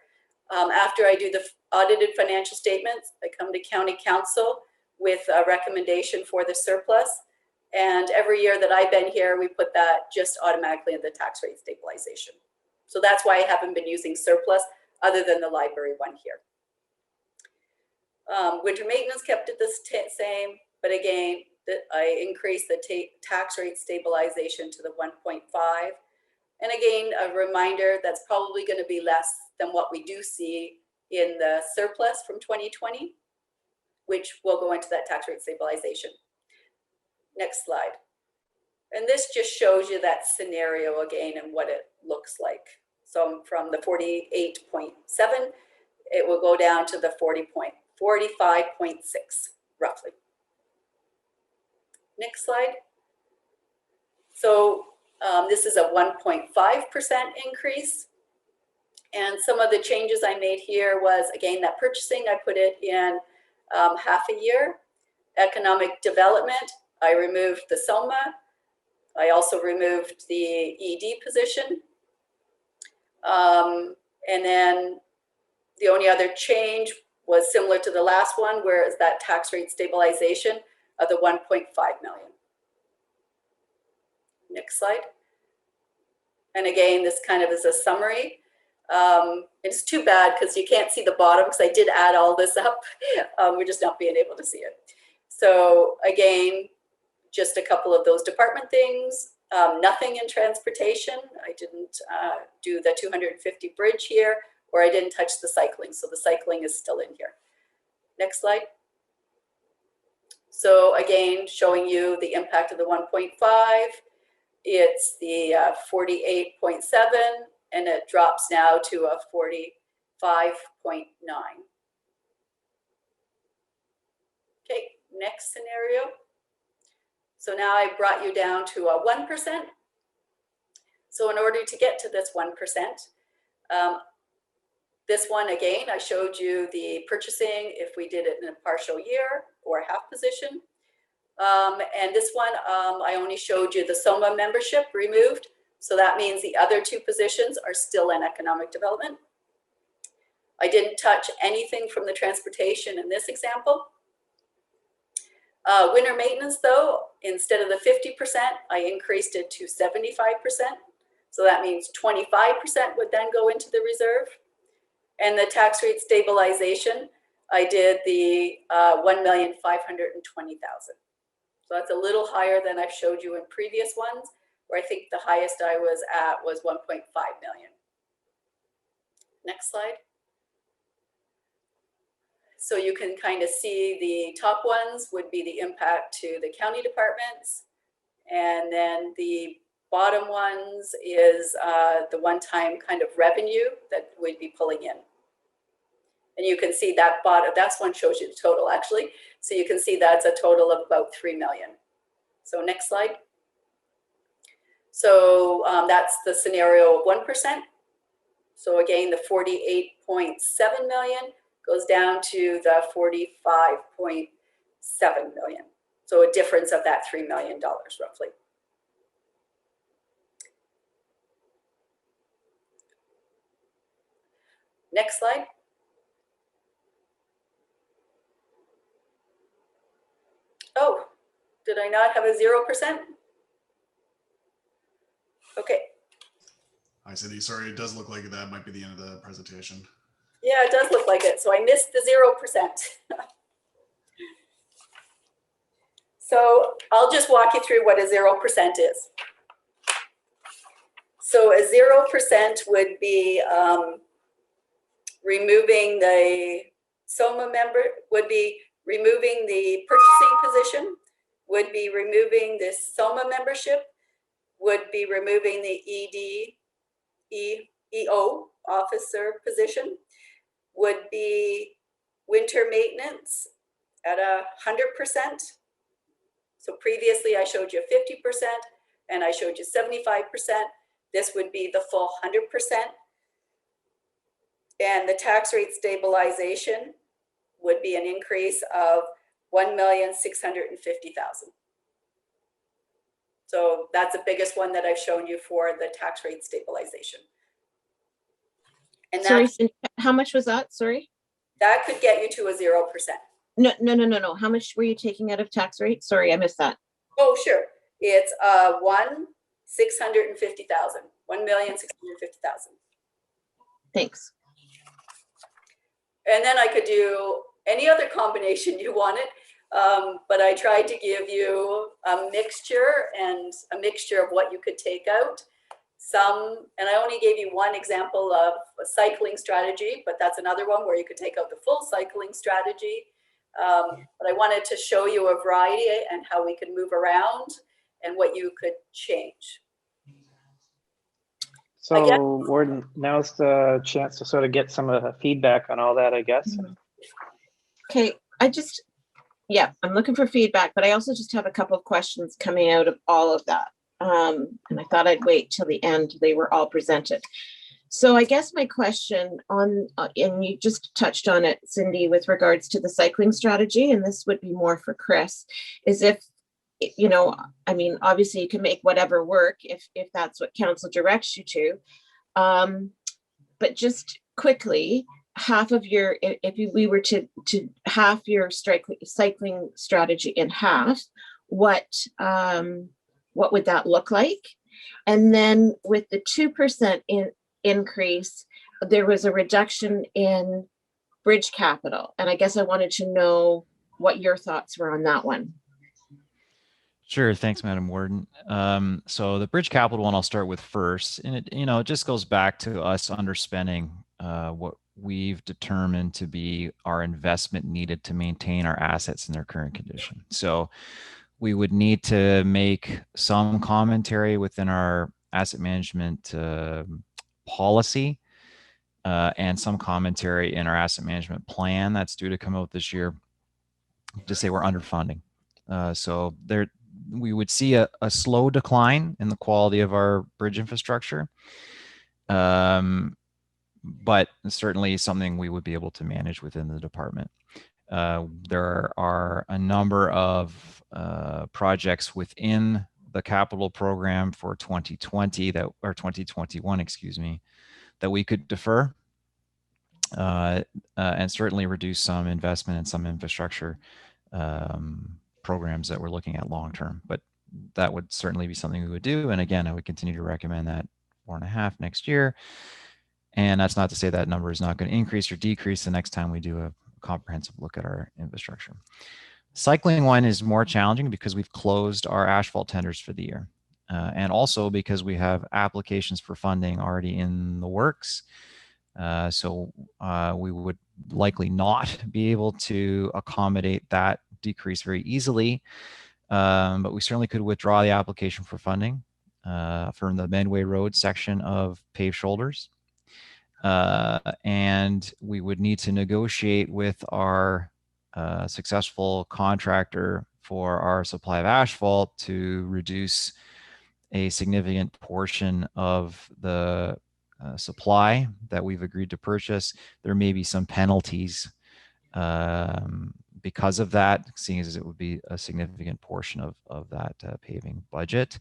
After I do the audited financial statements, I come to County Council with a recommendation for the surplus. And every year that I've been here, we put that just automatically in the tax rate stabilization. So that's why I haven't been using surplus other than the library one here. Winter maintenance kept it the same, but again, I increased the tax rate stabilization to the 1.5. And again, a reminder that's probably going to be less than what we do see in the surplus from 2020, which will go into that tax rate stabilization. Next slide. And this just shows you that scenario again and what it looks like. So from the 48.7, it will go down to the 45.6 roughly. Next slide. So this is a 1.5% increase. And some of the changes I made here was, again, that purchasing, I put it in half a year. Economic development, I removed the SOMA. I also removed the ED position. And then the only other change was similar to the last one, whereas that tax rate stabilization of the 1.5 million. Next slide. And again, this kind of is a summary. It's too bad because you can't see the bottom because I did add all this up. We're just not being able to see it. So again, just a couple of those department things. Nothing in transportation. I didn't do the 250 bridge here, or I didn't touch the cycling. So the cycling is still in here. Next slide. So again, showing you the impact of the 1.5. It's the 48.7, and it drops now to a 45.9. Okay, next scenario. So now I brought you down to a 1%. So in order to get to this 1%, this one again, I showed you the purchasing if we did it in a partial year or a half position. And this one, I only showed you the SOMA membership removed. So that means the other two positions are still in economic development. I didn't touch anything from the transportation in this example. Winter maintenance though, instead of the 50%, I increased it to 75%. So that means 25% would then go into the reserve. And the tax rate stabilization, I did the 1,520,000. So that's a little higher than I've showed you in previous ones, where I think the highest I was at was 1.5 million. Next slide. So you can kind of see the top ones would be the impact to the county departments. And then the bottom ones is the one-time kind of revenue that we'd be pulling in. And you can see that bottom, that's one shows you the total actually. So you can see that's a total of about 3 million. So next slide. So that's the scenario of 1%. So again, the 48.7 million goes down to the 45.7 million. So a difference of that $3 million roughly. Next slide. Oh, did I not have a 0%? Okay. Hi, Cindy. Sorry, it does look like that might be the end of the presentation. Yeah, it does look like it. So I missed the 0%. So I'll just walk you through what a 0% is. So a 0% would be removing the SOMA member, would be removing the purchasing position, would be removing the SOMA membership, would be removing the EO officer position, would be winter maintenance at 100%. So previously I showed you 50% and I showed you 75%. This would be the full 100%. And the tax rate stabilization would be an increase of 1,650,000. So that's the biggest one that I've shown you for the tax rate stabilization. And Sorry, that's, Cindy, how much was that? Sorry. that could get you to a 0%. No. How much were you taking out of tax rate? Sorry, I missed that. Oh, sure. It's 1,650,000, 1,650,000. Thanks. And then I could do any other combination you wanted, but I tried to give you a mixture of what you could take out. And I only gave you one example of a cycling strategy, but that's another one where you could take out the full cycling strategy. But I wanted to show you a variety and how we could move around and what you could change. So Warden, now's the chance to sort of get some feedback on all that, I guess. Okay, I'm looking for feedback, but I also just have a couple of questions coming out of all of that. And I thought I'd wait till the end. They were all presented. So I guess my question and you just touched on it, Cindy, with regards to the cycling strategy, and this would be more for Chris, is if, obviously you can make whatever work if that's what council directs you to. But just quickly, if we were to half your cycling strategy in half, what would that look like? And then with the 2% increase, there was a reduction in bridge capital. And I guess I wanted to know what your thoughts were on that one. Sure. Thanks, Madam Warden. So the bridge capital one I'll start with first. And it just goes back to us underspending what we've determined to be our investment needed to maintain our assets in their current condition. So we would need to make some commentary within our asset management policy and some commentary in our asset management plan that's due to come out this year to say we're underfunding. So we would see a slow decline in the quality of our bridge infrastructure, but certainly something we would be able to manage within the department. There are a number of projects within the capital program for 2020 or 2021, excuse me, that we could defer and certainly reduce some investment in some infrastructure programs that we're looking at long term. But that would certainly be something we would do. And again, I would continue to recommend that 4.5 next year. And that's not to say that number is not going to increase or decrease the next time we do a comprehensive look at our infrastructure. Cycling one is more challenging because we've closed our asphalt tenders for the year. And also because we have applications for funding already in the works. So we would likely not be able to accommodate that decrease very easily. But we certainly could withdraw the application for funding from the Medway Road section of paved shoulders. And we would need to negotiate with our successful contractor for our supply of asphalt to reduce a significant portion of the supply that we've agreed to purchase. There may be some penalties because of that, seeing as it would be a significant portion of that paving budget.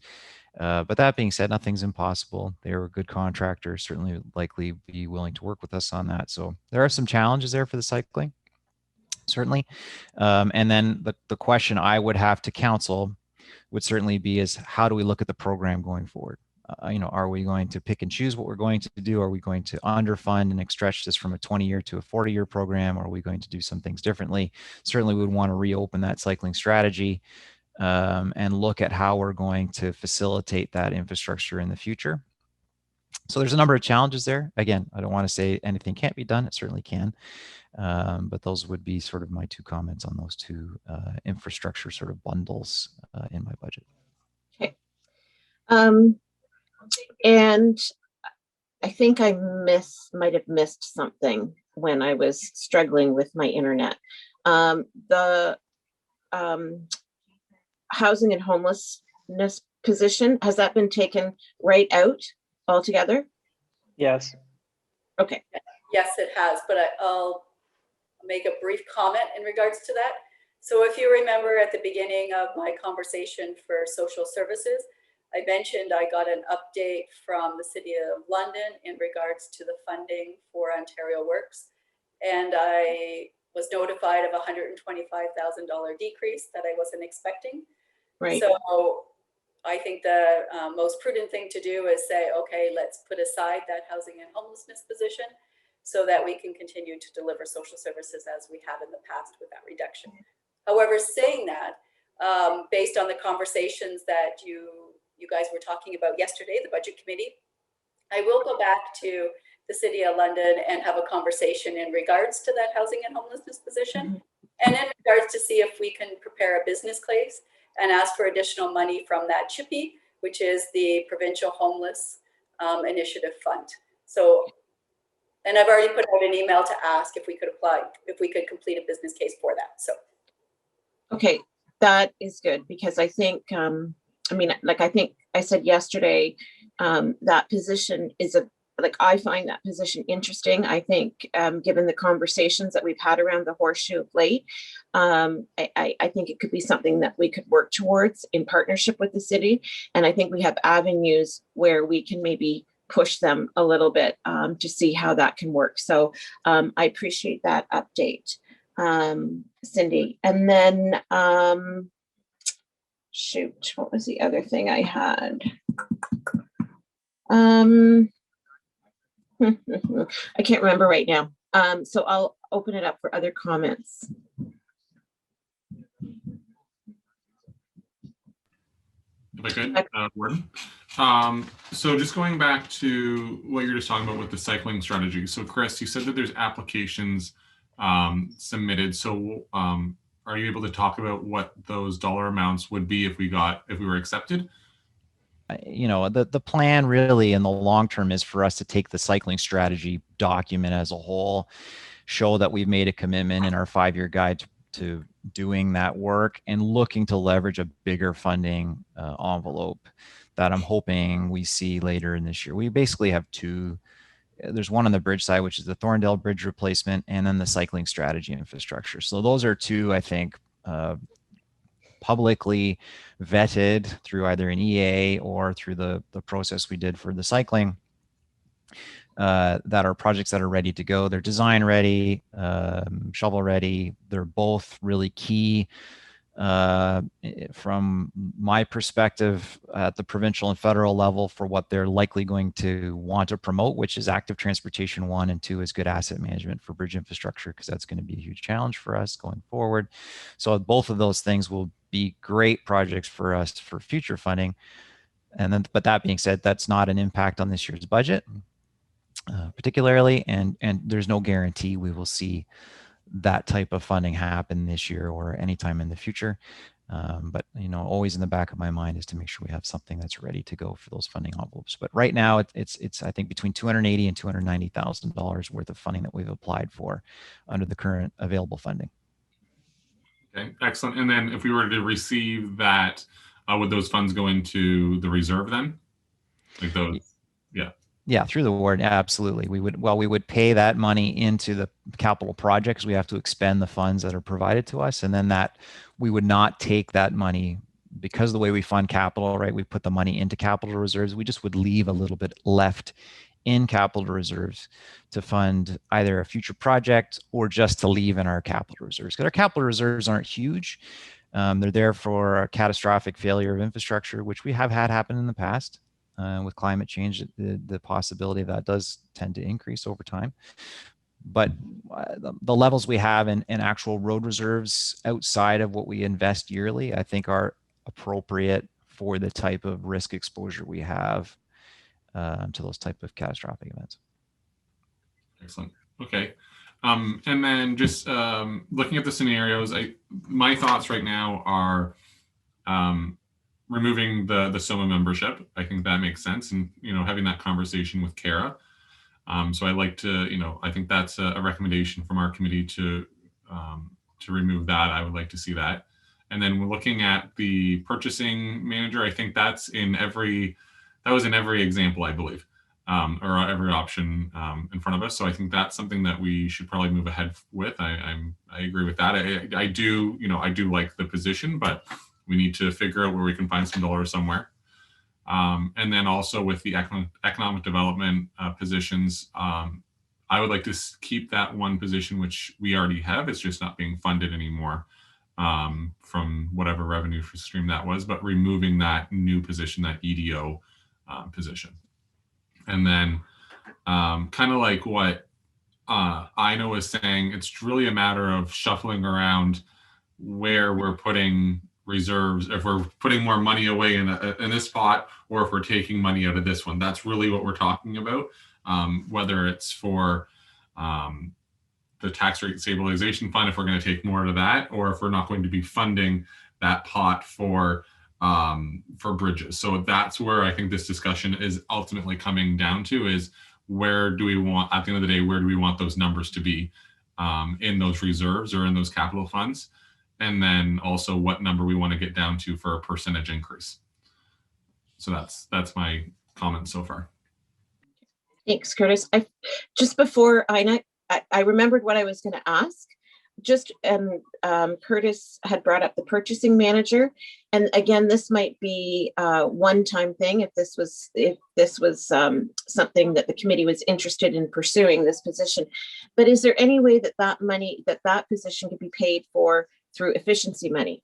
But that being said, nothing's impossible. They're a good contractor, certainly likely be willing to work with us on that. So there are some challenges there for the cycling, certainly. And then the question I would have to council would certainly be is how do we look at the program going forward? Are we going to pick and choose what we're going to do? Are we going to underfund and stretch this from a 20-year to a 40-year program? Or are we going to do some things differently? Certainly we would want to reopen that cycling strategy and look at how we're going to facilitate that infrastructure in the future. So there's a number of challenges there. Again, I don't want to say anything can't be done. It certainly can. But those would be sort of my two comments on those two infrastructure sort of bundles in my budget. Okay. And I think I might have missed something when I was struggling with my internet. The housing and homelessness position, has that been taken right out altogether? Yes. Okay. Yes, it has, but I'll make a brief comment in regards to that. So if you remember at the beginning of my conversation for social services, I mentioned I got an update from the City of London in regards to the funding for Ontario Works, and I was notified of a $125,000 decrease that I wasn't expecting. Right. So I think the most prudent thing to do is say, okay, let's put aside that housing and homelessness position so that we can continue to deliver social services as we have in the past with that reduction. However, saying that, based on the conversations that you guys were talking about yesterday, the budget committee, I will go back to the City of London and have a conversation in regards to that housing and homelessness position, and in regards to see if we can prepare a business case and ask for additional money from that CHIPI, which is the Provincial Homeless Initiative Fund. So, and I've already put out an email to ask if we could apply, if we could complete a business case for that. So, Okay, that is good, because I think, I mean, like I think I said yesterday, that position is I find that position interesting. I think, given the conversations that we've had around the horseshoe of late, I think it could be something that we could work towards in partnership with the city. And I think we have avenues where we can maybe push them a little bit to see how that can work. So I appreciate that update, Cindy. And then, shoot, what was the other thing I had? I can't remember right now. So I'll open it up for other comments. If I could, Gordon. So just going back to what you're just talking about with the cycling strategy. So Chris, you said that there's applications submitted. So are you able to talk about what those dollar amounts would be if we were accepted? You know, the plan really in the long term is for us to take the cycling strategy document as a whole, show that we've made a commitment in our 5-year guide to doing that work and looking to leverage a bigger funding envelope that I'm hoping we see later in this year. We basically have two. There's one on the bridge side, which is the Thorndale Bridge replacement, and then the cycling strategy infrastructure. So those are two, I think, publicly vetted through either an EA or through the process we did for the cycling, that are projects that are ready to go. They're design ready, shovel ready. They're both really key from my perspective at the provincial and federal level for what they're likely going to want to promote, which is active transportation 1, and 2 is good asset management for bridge infrastructure, because that's going to be a huge challenge for us going forward. So both of those things will be great projects for us for future funding. And then, but that being said, that's not an impact on this year's budget, particularly, and there's no guarantee we will see that type of funding happen this year or anytime in the future. But you know, always in the back of my mind is to make sure we have something that's ready to go for those funding envelopes. But right now, it's I think between $280,000 and $290,000 worth of funding that we've applied for under the current available funding. Okay, excellent. And then if we were to receive that, would those funds go into the reserve then? Like those, yeah. Yeah, through the ward, absolutely. We would pay that money into the capital projects. We have to expend the funds that are provided to us, and then that we would not take that money, because of the way we fund capital, right? We put the money into capital reserves. We just would leave a little bit left in capital reserves to fund either a future project or just to leave in our capital reserves. Because our capital reserves aren't huge. They're there for a catastrophic failure of infrastructure, which we have had happen in the past. With climate change, the possibility of that does tend to increase over time. But the levels we have in actual road reserves outside of what we invest yearly, I think are appropriate for the type of risk exposure we have to those type of catastrophic events. Excellent. Okay. And then just looking at the scenarios, my thoughts right now are removing the SOMA membership. I think that makes sense, and having that conversation with Kara. So I'd like to, I think that's a recommendation from our committee to remove that. I would like to see that. And then we're looking at the purchasing manager. I think that was in every example, I believe, or every option in front of us. So I think that's something that we should probably move ahead with. I agree with that. I do like the position, but we need to figure out where we can find some dollars somewhere. And then also with the economic development positions, I would like to keep that one position, which we already have. It's just not being funded anymore from whatever revenue stream that was, but removing that new position, that EDO position. And then kind of like what Ina was saying, it's really a matter of shuffling around where we're putting reserves, if we're putting more money away in this pot, or if we're taking money out of this one. That's really what we're talking about, whether it's for the tax rate stabilization fund, if we're going to take more out of that, or if we're not going to be funding that pot for bridges. So that's where I think this discussion is ultimately coming down to, is where do we want, at the end of the day, where do we want those numbers to be in those reserves or in those capital funds? And then also what number we want to get down to for a percentage increase. So that's my comment so far. Thanks, Curtis. Just before I remembered what I was going to ask. Just Curtis had brought up the purchasing manager, and again, this might be a one-time thing if this was something that the committee was interested in pursuing this position. But is there any way that money, that position could be paid for through efficiency money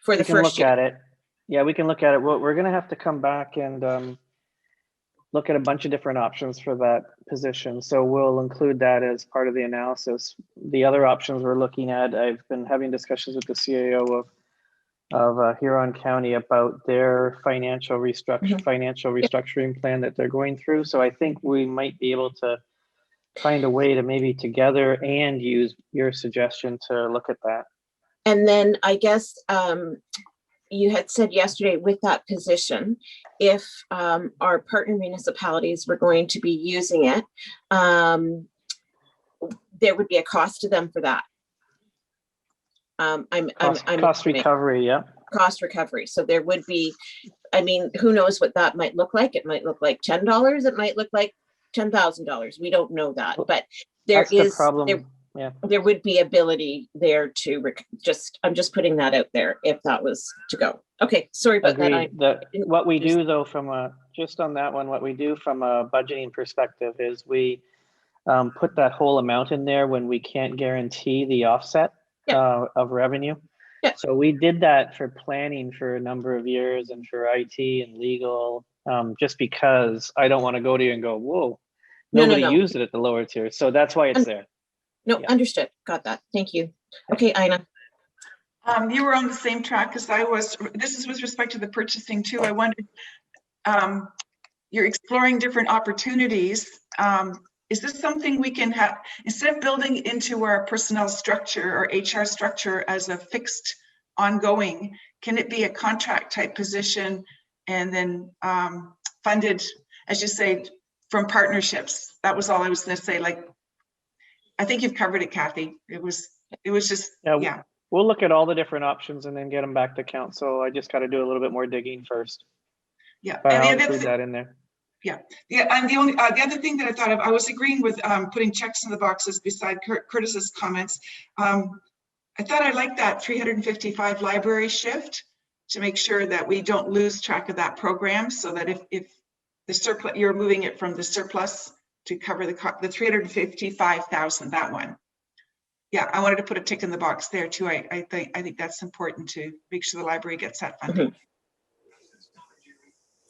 for the first year? Look at it. Yeah, we can look at it. We're going to have to come back and look at a bunch of different options for that position. So we'll include that as part of the analysis. The other options we're looking at, I've been having discussions with the CAO of Huron County about their financial restructuring plan that they're going through. So I think we might be able to find a way to maybe together and use your suggestion to look at that. And then I guess you had said yesterday with that position, if our partner municipalities were going to be using it, there would be a cost to them for that. Cost recovery, yeah. Cost recovery. So there would be, I mean, who knows what that might look like? It might look like $10. It might look like $10,000. We don't know that, but there is the problem. Yeah, there would be ability there to I'm just putting that out there if that was to go. Okay, sorry about that. What we do though, just on that one, what we do from a budgeting perspective is we put that whole amount in there when we can't guarantee the offset of revenue. Yeah. So we did that for planning for a number of years and for IT and legal, just because I don't want to go to you and go, whoa, nobody used it at the lower tier. So that's why it's there. No, understood. Got that. Thank you. Okay, Ina. You were on the same track as I was. This is with respect to the purchasing too. I wondered, you're exploring different opportunities. Is this something we can have, instead of building into our personnel structure or HR structure as a fixed ongoing, can it be a contract type position and then funded, as you say, from partnerships? That was all I was going to say. Like, I think you've covered it, Kathy. It was just, yeah. We'll look at all the different options and then get them back to council. I just got to do a little bit more digging first. Yeah, but I'll include that in there. Yeah, and the other thing that I thought of, I was agreeing with putting checks in the boxes beside Curtis's comments. I thought I liked that 355 library shift to make sure that we don't lose track of that program, so that if the surplus, you're moving it from the surplus to cover the 355,000, that one. Yeah, I wanted to put a tick in the box there too. I think that's important to make sure the library gets that funding. Mm-hmm.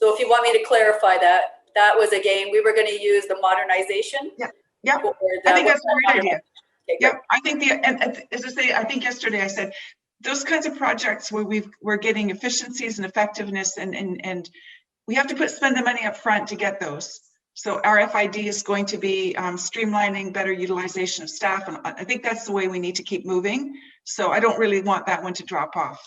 So if you want me to clarify that was, again, we were going to use the modernization. Yeah, yeah. I think that's a great idea. Okay, yeah, I think and as I say, I think yesterday I said those kinds of projects where we're getting efficiencies and effectiveness, and we have to spend the money up front to get those. So RFID is going to be streamlining better utilization of staff, and I think that's the way we need to keep moving. So I don't really want that one to drop off.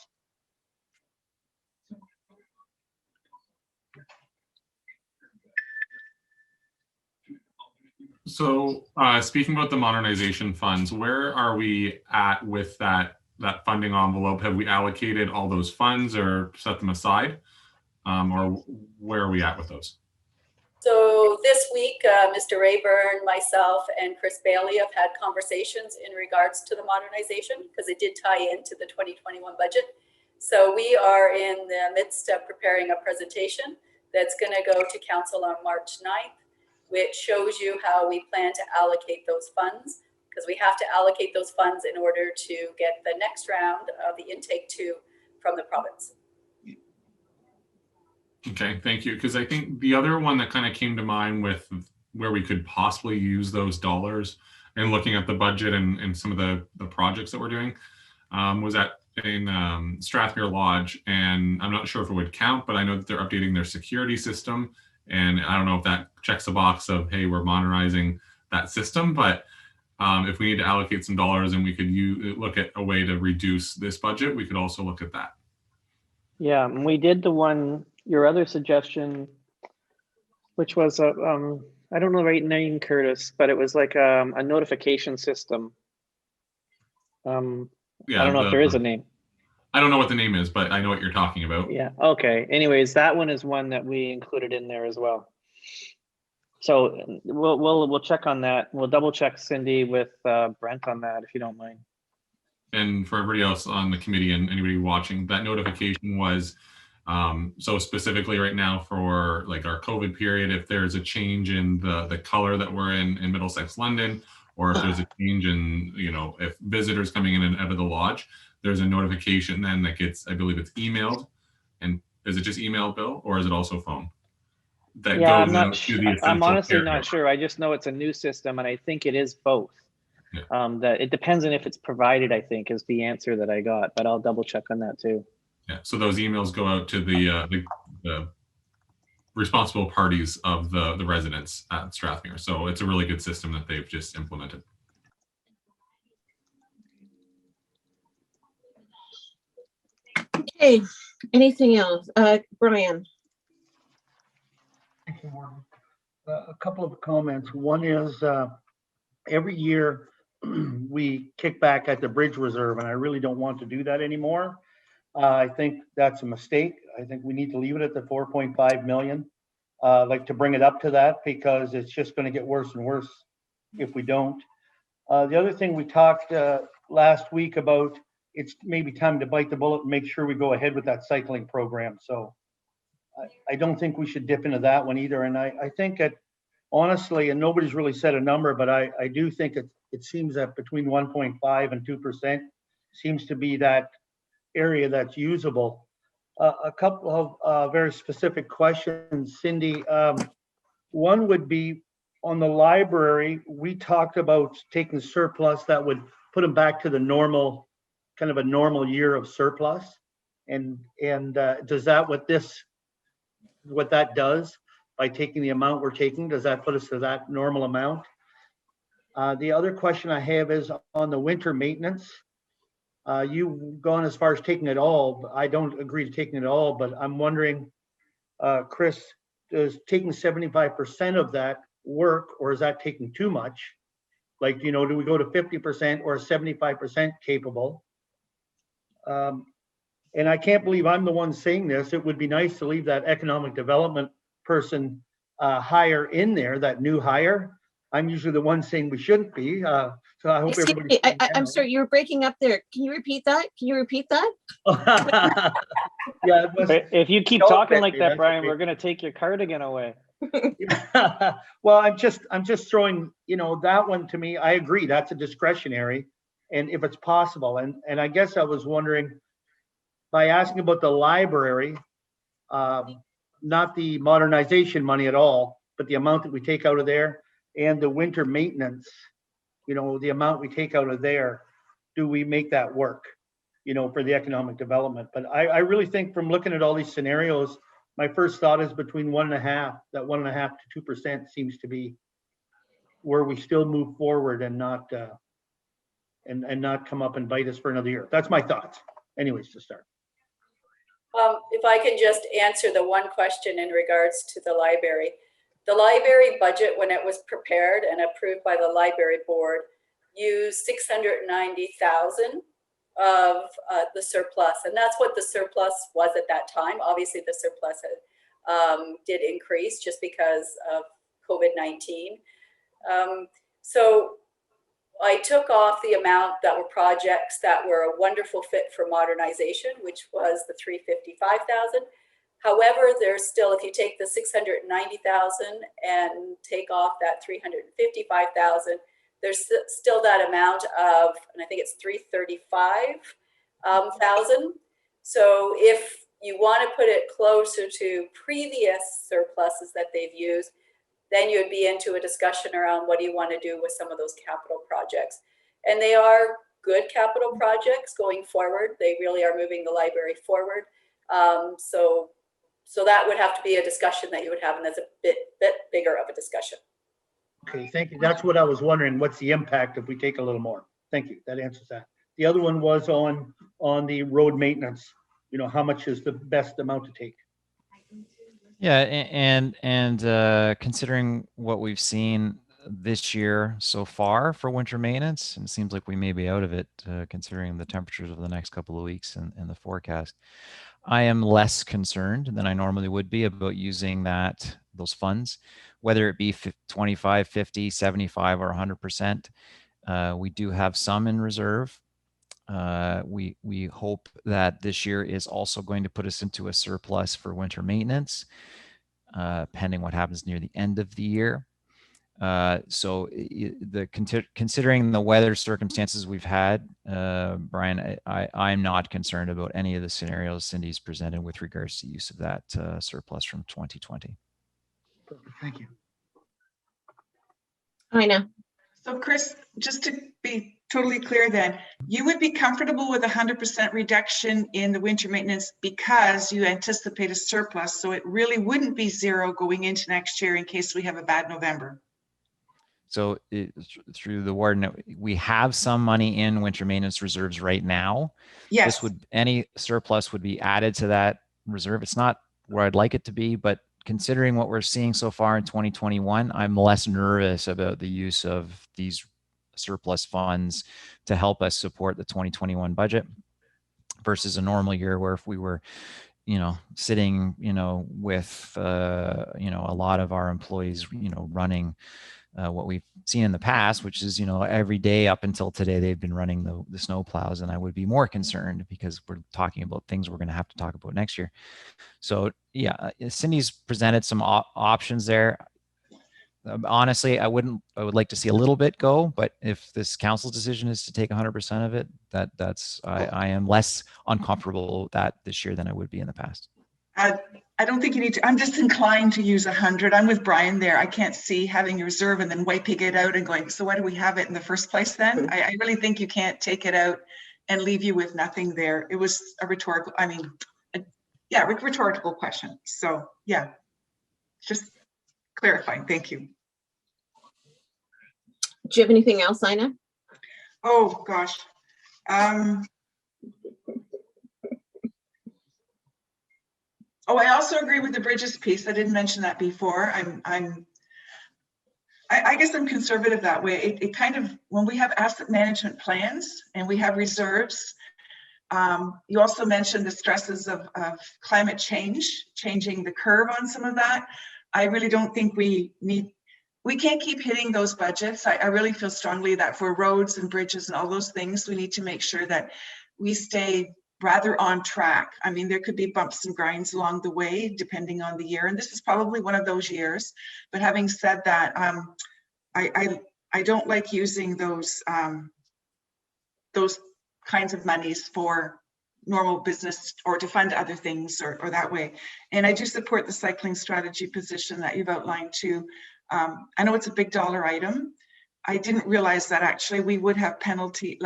So speaking about the modernization funds, where are we at with that funding envelope? Have we allocated all those funds or set them aside? Or where are we at with those? So this week, Mr. Rayburn, myself, and Chris Bailey have had conversations in regards to the modernization, because it did tie into the 2021 budget. So we are in the midst of preparing a presentation that's going to go to council on March 9th, which shows you how we plan to allocate those funds, because we have to allocate those funds in order to get the next round of the intake 2 from the province. Okay, thank you. Because I think the other one that kind of came to mind with where we could possibly use those dollars and looking at the budget and some of the projects that we're doing was in Strathmere Lodge. And I'm not sure if it would count, but I know that they're updating their security system. And I don't know if that checks the box of, hey, we're modernizing that system. But if we need to allocate some dollars and we could look at a way to reduce this budget, we could also look at that. Yeah, and we did the one, your other suggestion, which was I don't know the right name, Curtis, but it was like a notification system. Yeah, I don't know if there is a name. I don't know what the name is, but I know what you're talking about. Yeah, okay. Anyways, that one is one that we included in there as well. So we'll check on that. We'll double check, Cindy, with Brent on that, if you don't mind. And for everybody else on the committee and anybody watching, that notification was so specifically right now for like our COVID period, if there's a change in the color that we're in Middlesex, London, or if there's a change in, if visitors coming in and out of the lodge, there's a notification then that gets, I believe it's emailed. And is it just email, Bill, or is it also phone? That yeah, goes out to the I'm honestly area. not sure. I just know it's a new system, and I think it is both. Yeah. That it depends on if it's provided, I think, is the answer that I got, but I'll double check on that too. Yeah, so those emails go out to the responsible parties of the residents at Strathmere. So it's a really good system that they've just implemented. Okay, anything else? Brian? Thank you, Morgan. A couple of comments. One is every year we kick back at the bridge reserve, and I really don't want to do that anymore. I think that's a mistake. I think we need to leave it at the 4.5 million, like to bring it up to that, because it's just going to get worse and worse if we don't. The other thing we talked last week about, it's maybe time to bite the bullet and make sure we go ahead with that cycling program. So I don't think we should dip into that one either. And I think that honestly, and nobody's really said a number, but I do think it seems that between 1.5 and 2% seems to be that area that's usable. A couple of very specific questions, Cindy. One would be on the library. We talked about taking surplus that would put them back to the normal, kind of a normal year of surplus. And does that what that does by taking the amount we're taking, does that put us to that normal amount? The other question I have is on the winter maintenance. You've gone as far as taking it all, but I don't agree to taking it all, but I'm wondering, Chris, does taking 75% of that work, or is that taking too much? Like, do we go to 50% or 75% capable? And I can't believe I'm the one saying this. It would be nice to leave that economic development person hire in there, that new hire. I'm usually the one saying we shouldn't be. So I hope everybody. I'm sorry, you were breaking up there. Can you repeat that? Yeah. If you keep talking like that, Brian, we're going to take your cardigan away. Well, I'm just throwing, that one to me. I agree. That's a discretionary, and if it's possible, and I guess I was wondering, by asking about the library, not the modernization money at all, but the amount that we take out of there, and the winter maintenance, the amount we take out of there, do we make that work, for the economic development? But I really think from looking at all these scenarios, my first thought is between 1.5 to 2% seems to be where we still move forward and not not come up and bite us for another year. That's my thoughts. Anyways, to start. If I can just answer the one question in regards to the library. The library budget, when it was prepared and approved by the library board, used 690,000 of the surplus, and that's what the surplus was at that time. Obviously, the surplus did increase just because of COVID-19. So I took off the amount that were projects that were a wonderful fit for modernization, which was the 355,000. However, there's still, if you take the 690,000 and take off that 355,000, there's still that amount of, and I think it's 335,000. So if you want to put it closer to previous surpluses that they've used, then you would be into a discussion around what do you want to do with some of those capital projects. And they are good capital projects going forward. They really are moving the library forward. So that would have to be a discussion that you would have, and that's a bit bigger of a discussion. Okay, thank you. That's what I was wondering. What's the impact if we take a little more? Thank you. That answers that. The other one was on the road maintenance. You know, how much is the best amount to take? Yeah, and considering what we've seen this year so far for winter maintenance, and it seems like we may be out of it considering the temperatures of the next couple of weeks and the forecast. I am less concerned than I normally would be about using those funds, whether it be 25, 50, 75, or 100%. We do have some in reserve. We hope that this year is also going to put us into a surplus for winter maintenance, pending what happens near the end of the year. So considering the weather circumstances we've had, Brian, I'm not concerned about any of the scenarios Cindy's presented with regards to use of that surplus from 2020. Perfect. Thank you. I know. So Chris, just to be totally clear then, you would be comfortable with 100% reduction in the winter maintenance because you anticipate a surplus. So it really wouldn't be zero going into next year in case we have a bad November. So through the warden, we have some money in winter maintenance reserves right now. Yes. Any surplus would be added to that reserve. It's not where I'd like it to be, but considering what we're seeing so far in 2021, I'm less nervous about the use of these surplus funds to help us support the 2021 budget versus a normal year where if we were, sitting, with, a lot of our employees, running what we've seen in the past, which is, every day up until today, they've been running the snow plows, and I would be more concerned because we're talking about things we're going to have to talk about next year. So yeah, Cindy's presented some options there. Honestly, I would like to see a little bit go, but if this council's decision is to take 100% of it, I am less uncomfortable with that this year than I would be in the past. I don't think you need to. I'm just inclined to use 100. I'm with Brian there. I can't see having a reserve and then wiping it out and going, so why do we have it in the first place then? I really think you can't take it out and leave you with nothing there. It was a rhetorical, rhetorical question. So yeah, just clarifying. Thank you. Do you have anything else, Ina? Oh gosh. I also agree with the bridges piece. I didn't mention that before. I guess I'm conservative that way. It kind of, when we have asset management plans and we have reserves, you also mentioned the stresses of climate change, changing the curve on some of that. I really don't think we can't keep hitting those budgets. I really feel strongly that for roads and bridges and all those things, we need to make sure that we stay rather on track. I mean, there could be bumps and grinds along the way, depending on the year. And this is probably one of those years. But having said that, I don't like using those kinds of monies for normal business or to fund other things or that way. And I do support the cycling strategy position that you've outlined too. I know it's a big dollar item. I didn't realize that actually we would have penalty,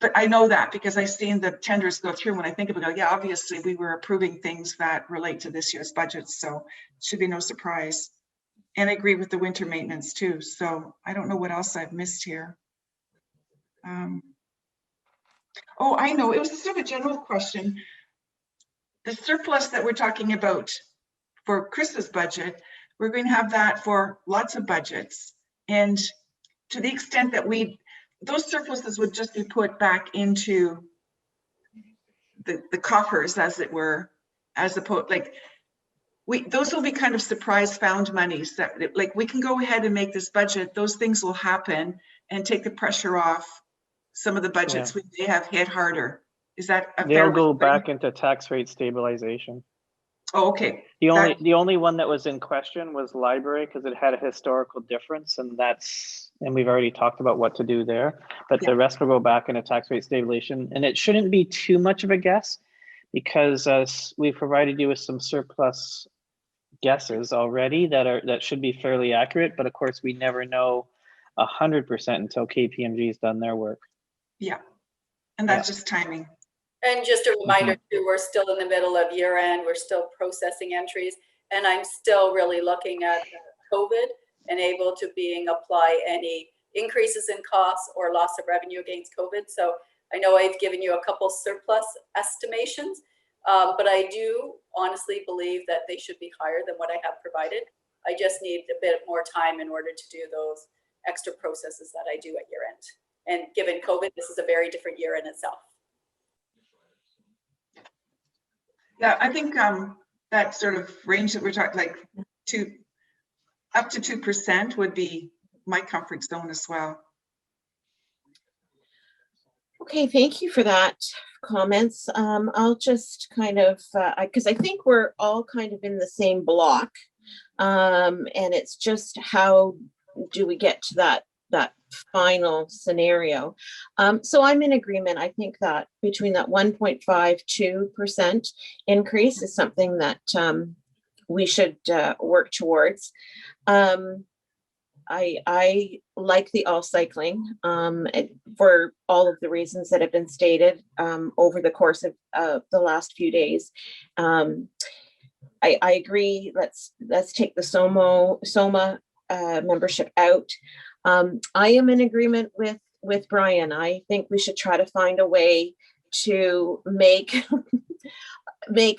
but I know that because I've seen the tenders go through. When I think about it, yeah, obviously we were approving things that relate to this year's budget, so it should be no surprise. And I agree with the winter maintenance too. So I don't know what else I've missed here. I know, it was sort of a general question. The surplus that we're talking about for Chris's budget, we're going to have that for lots of budgets. And to the extent that those surpluses would just be put back into the coffers, as it were, as opposed, those will be kind of surprise found monies that we can go ahead and make this budget. Those things will happen and take the pressure off some of the budgets we may have hit harder. Is that a fair They'll way go of putting it? back into tax rate stabilization. Oh, okay. The only one that was in question was library because it had a historical difference, and we've already talked about what to do there. But the rest will go back into tax rate stabilization, and it shouldn't be too much of a guess because we've provided you with some surplus guesses already that should be fairly accurate. But of course, we never know 100% until KPMG's done their work. Yeah, and that's just timing. And just a reminder too, we're still in the middle of year end. We're still processing entries, and I'm still really looking at COVID and able to apply any increases in costs or loss of revenue against COVID. So I know I've given you a couple surplus estimations, but I do honestly believe that they should be higher than what I have provided. I just need a bit more time in order to do those extra processes that I do at year end. And given COVID, this is a very different year in itself. Yeah, I think that sort of range that we're talking, like up to 2% would be my comfort zone as well. Okay, thank you for that comments. I'll just kind of, because I think we're all kind of in the same block, and it's just how do we get to that final scenario. So I'm in agreement. I think that between that 1.52% increase is something that we should work towards. I like the all cycling for all of the reasons that have been stated over the course of the last few days. I agree. Let's take the SOMA membership out. I am in agreement with Brian. I think we should try to find a way to make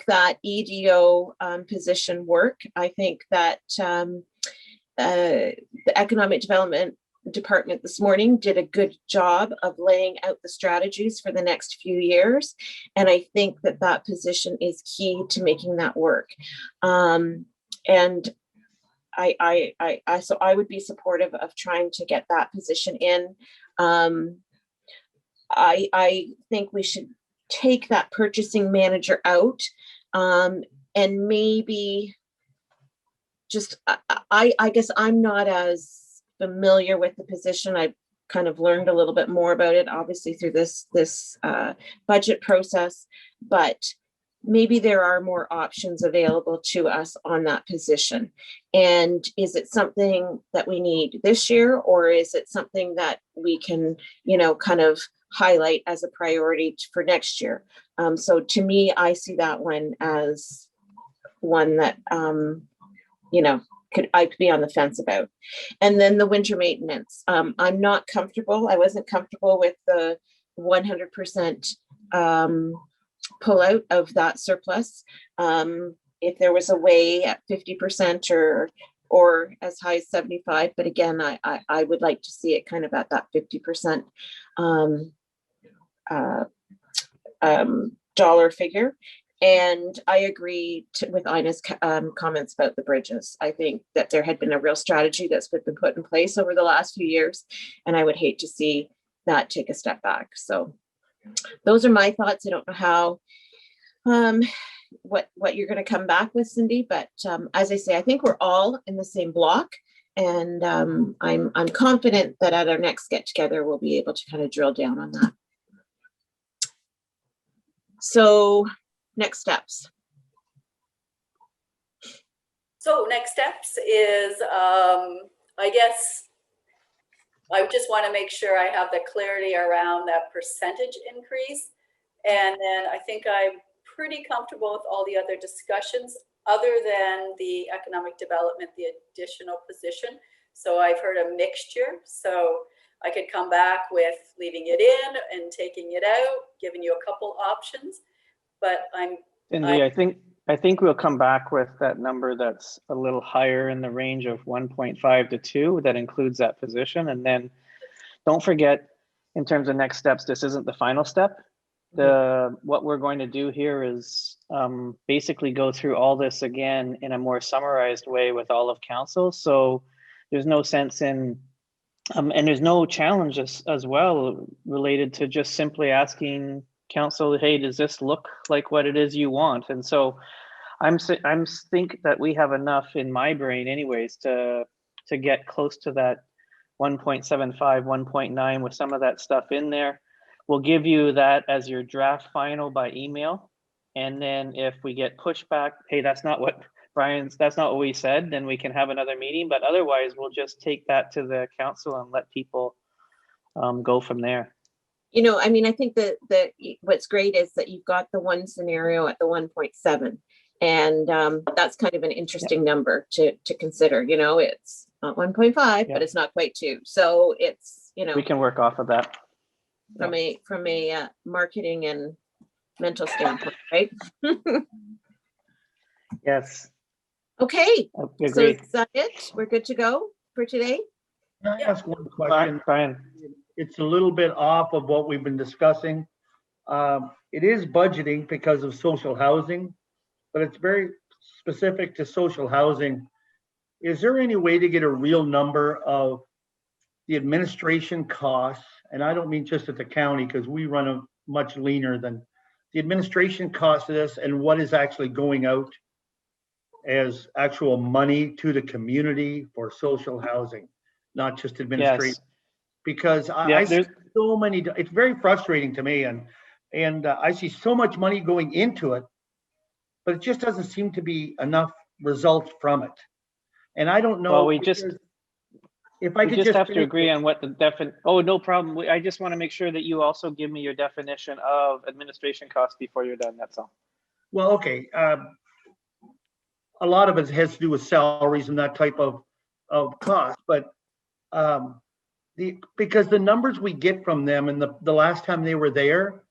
that EDO position work. I think that the Economic Development Department this morning did a good job of laying out the strategies for the next few years. And I think that position is key to making that work. And so I would be supportive of trying to get that position in. I think we should take that purchasing manager out and maybe just, I guess I'm not as familiar with the position. I've kind of learned a little bit more about it, obviously through this budget process, but maybe there are more options available to us on that position. And is it something that we need this year, or is it something that we can, kind of highlight as a priority for next year? So to me, I see that one as one that, I could be on the fence about. And then the winter maintenance. I'm not comfortable. I wasn't comfortable with the 100% pull out of that surplus. If there was a way at 50% or as high as 75, but again, I would like to see it kind of at that 50% dollar figure. And I agree with Ina's comments about the bridges. I think that there had been a real strategy that's been put in place over the last few years, and I would hate to see that take a step back. So those are my thoughts. I don't know how, what you're going to come back with, Cindy, but as I say, I think we're all in the same block, and I'm confident that at our next get together, we'll be able to kind of drill down on that. So next steps. So next steps is, I guess, I just want to make sure I have the clarity around that percentage increase. And then I think I'm pretty comfortable with all the other discussions other than the economic development, the additional position. So I've heard a mixture. So I could come back with leaving it in and taking it out, giving you a couple options. But Cindy, I think we'll come back with that number that's a little higher in the range of 1.5 to 2 that includes that position. And then don't forget, in terms of next steps, this isn't the final step. What we're going to do here is basically go through all this again in a more summarized way with all of council. So there's no sense in And there's no challenges as well related to just simply asking council, hey, does this look like what it is you want? And so I'm think that we have enough in my brain anyways to get close to that 1.75, 1.9 with some of that stuff in there. We'll give you that as your draft final by email. And then if we get pushback, hey, that's not what we said, then we can have another meeting. But otherwise, we'll just take that to the council and let people go from there. You know, I mean, I think that what's great is that you've got the one scenario at the 1.7. And that's kind of an interesting number to consider. You know, it's not 1.5, but it's not quite 2. So it's, you know, we can work off of that from a marketing and mental standpoint, right? Yes. Okay. Agreed. So is that it? We're good to go for today? Can I ask one question? Brian. It's a little bit off of what we've been discussing. It is budgeting because of social housing, but it's very specific to social housing. Is there any way to get a real number of the administration costs? And I don't mean just at the county, because we run a much leaner than the administration cost of this and what is actually going out as actual money to the community for social housing, not just administration. Yes. Because I see so many, it's very frustrating to me, and I see so much money going into it, but it just doesn't seem to be enough results from it. And I don't know. Well, if I could just have to agree on what the oh, no problem. I just want to make sure that you also give me your definition of administration costs before you're done. That's all. Well, okay. A lot of it has to do with salaries and that type of cost, but because the numbers we get from them and the last time they were there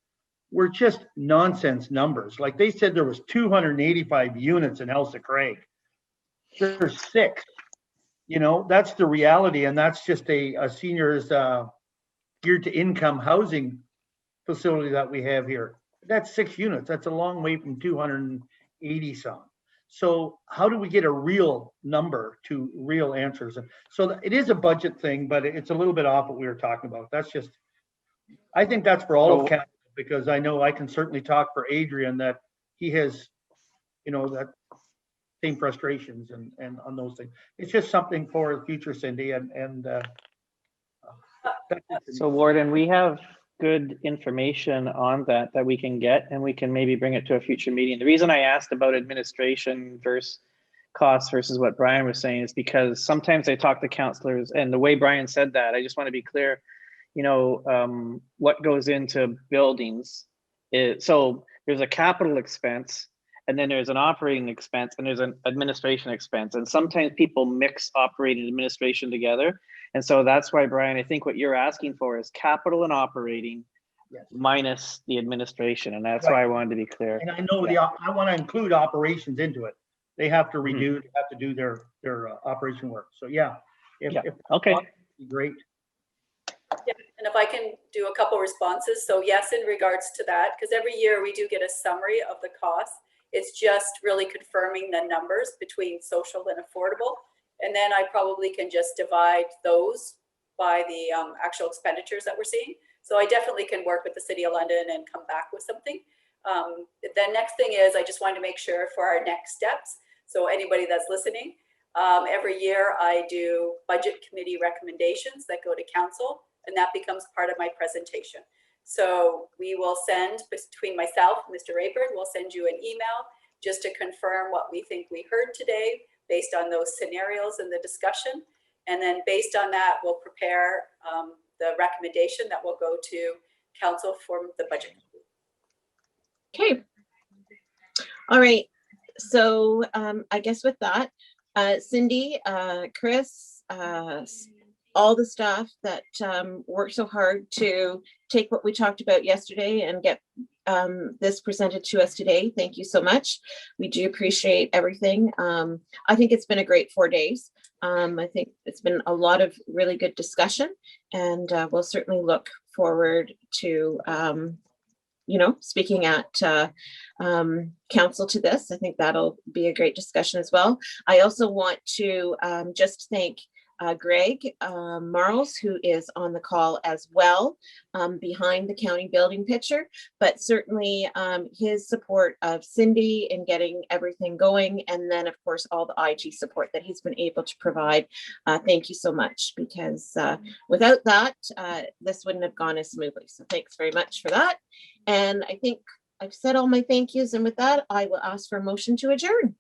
were just nonsense numbers. Like they said there was 285 units in Elsa Craig. There's 6. You know, that's the reality, and that's just a seniors geared to income housing facility that we have here. That's 6 units. That's a long way from 280 some. So how do we get a real number to real answers? And so it is a budget thing, but it's a little bit off what we were talking about. That's just, I think that's for all of Canada, because I know I can certainly talk for Adrian that he has, you know, that same frustrations and on those things. It's just something for the future, Cindy. So Warden, we have good information on that we can get, and we can maybe bring it to a future meeting. The reason I asked about administration versus costs versus what Brian was saying is because sometimes I talk to counselors, and the way Brian said that, I just want to be clear, you know, what goes into buildings is, so there's a capital expense, and then there's an operating expense, and there's an administration expense. And sometimes people mix operating and administration together. And so that's why, Brian, I think what you're asking for is capital and operating minus the administration. And that's why I wanted to be clear. And I know I want to include operations into it. They have to redo, they have to do their operation work. So if okay, great. Yeah, and if I can do a couple responses. So yes, in regards to that, because every year we do get a summary of the costs. It's just really confirming the numbers between social and affordable. And then I probably can just divide those by the actual expenditures that we're seeing. So I definitely can work with the City of London and come back with something. The next thing is I just wanted to make sure for our next steps. So anybody that's listening, every year I do budget committee recommendations that go to council, and that becomes part of my presentation. So we will send, between myself and Mr. Rayburn, we'll send you an email just to confirm what we think we heard today based on those scenarios in the discussion. And then based on that, we'll prepare the recommendation that will go to council for the budget. Okay. All right. So I guess with that, Cindy, Chris, all the staff that worked so hard to take what we talked about yesterday and get this presented to us today. Thank you so much. We do appreciate everything. I think it's been a great 4 days. I think it's been a lot of really good discussion, and we'll certainly look forward to you know, speaking at council to this. I think that'll be a great discussion as well. I also want to just thank Greg Marles, who is on the call as well, behind the county building picture, but certainly his support of Cindy in getting everything going, and then of course all the IG support that he's been able to provide. Thank you so much, because without that, this wouldn't have gone as smoothly. So thanks very much for that. And I think I've said all my thank yous, and with that, I will ask for a motion to adjourn.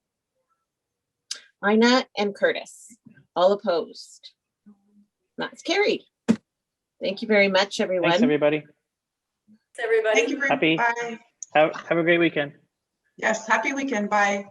Ina and Curtis, all opposed. That's carried. Thank you very much, everyone. Thanks, everybody. Thanks, everybody. Thank you very Happy. much. Bye. Have a great weekend. Yes, happy weekend. Bye.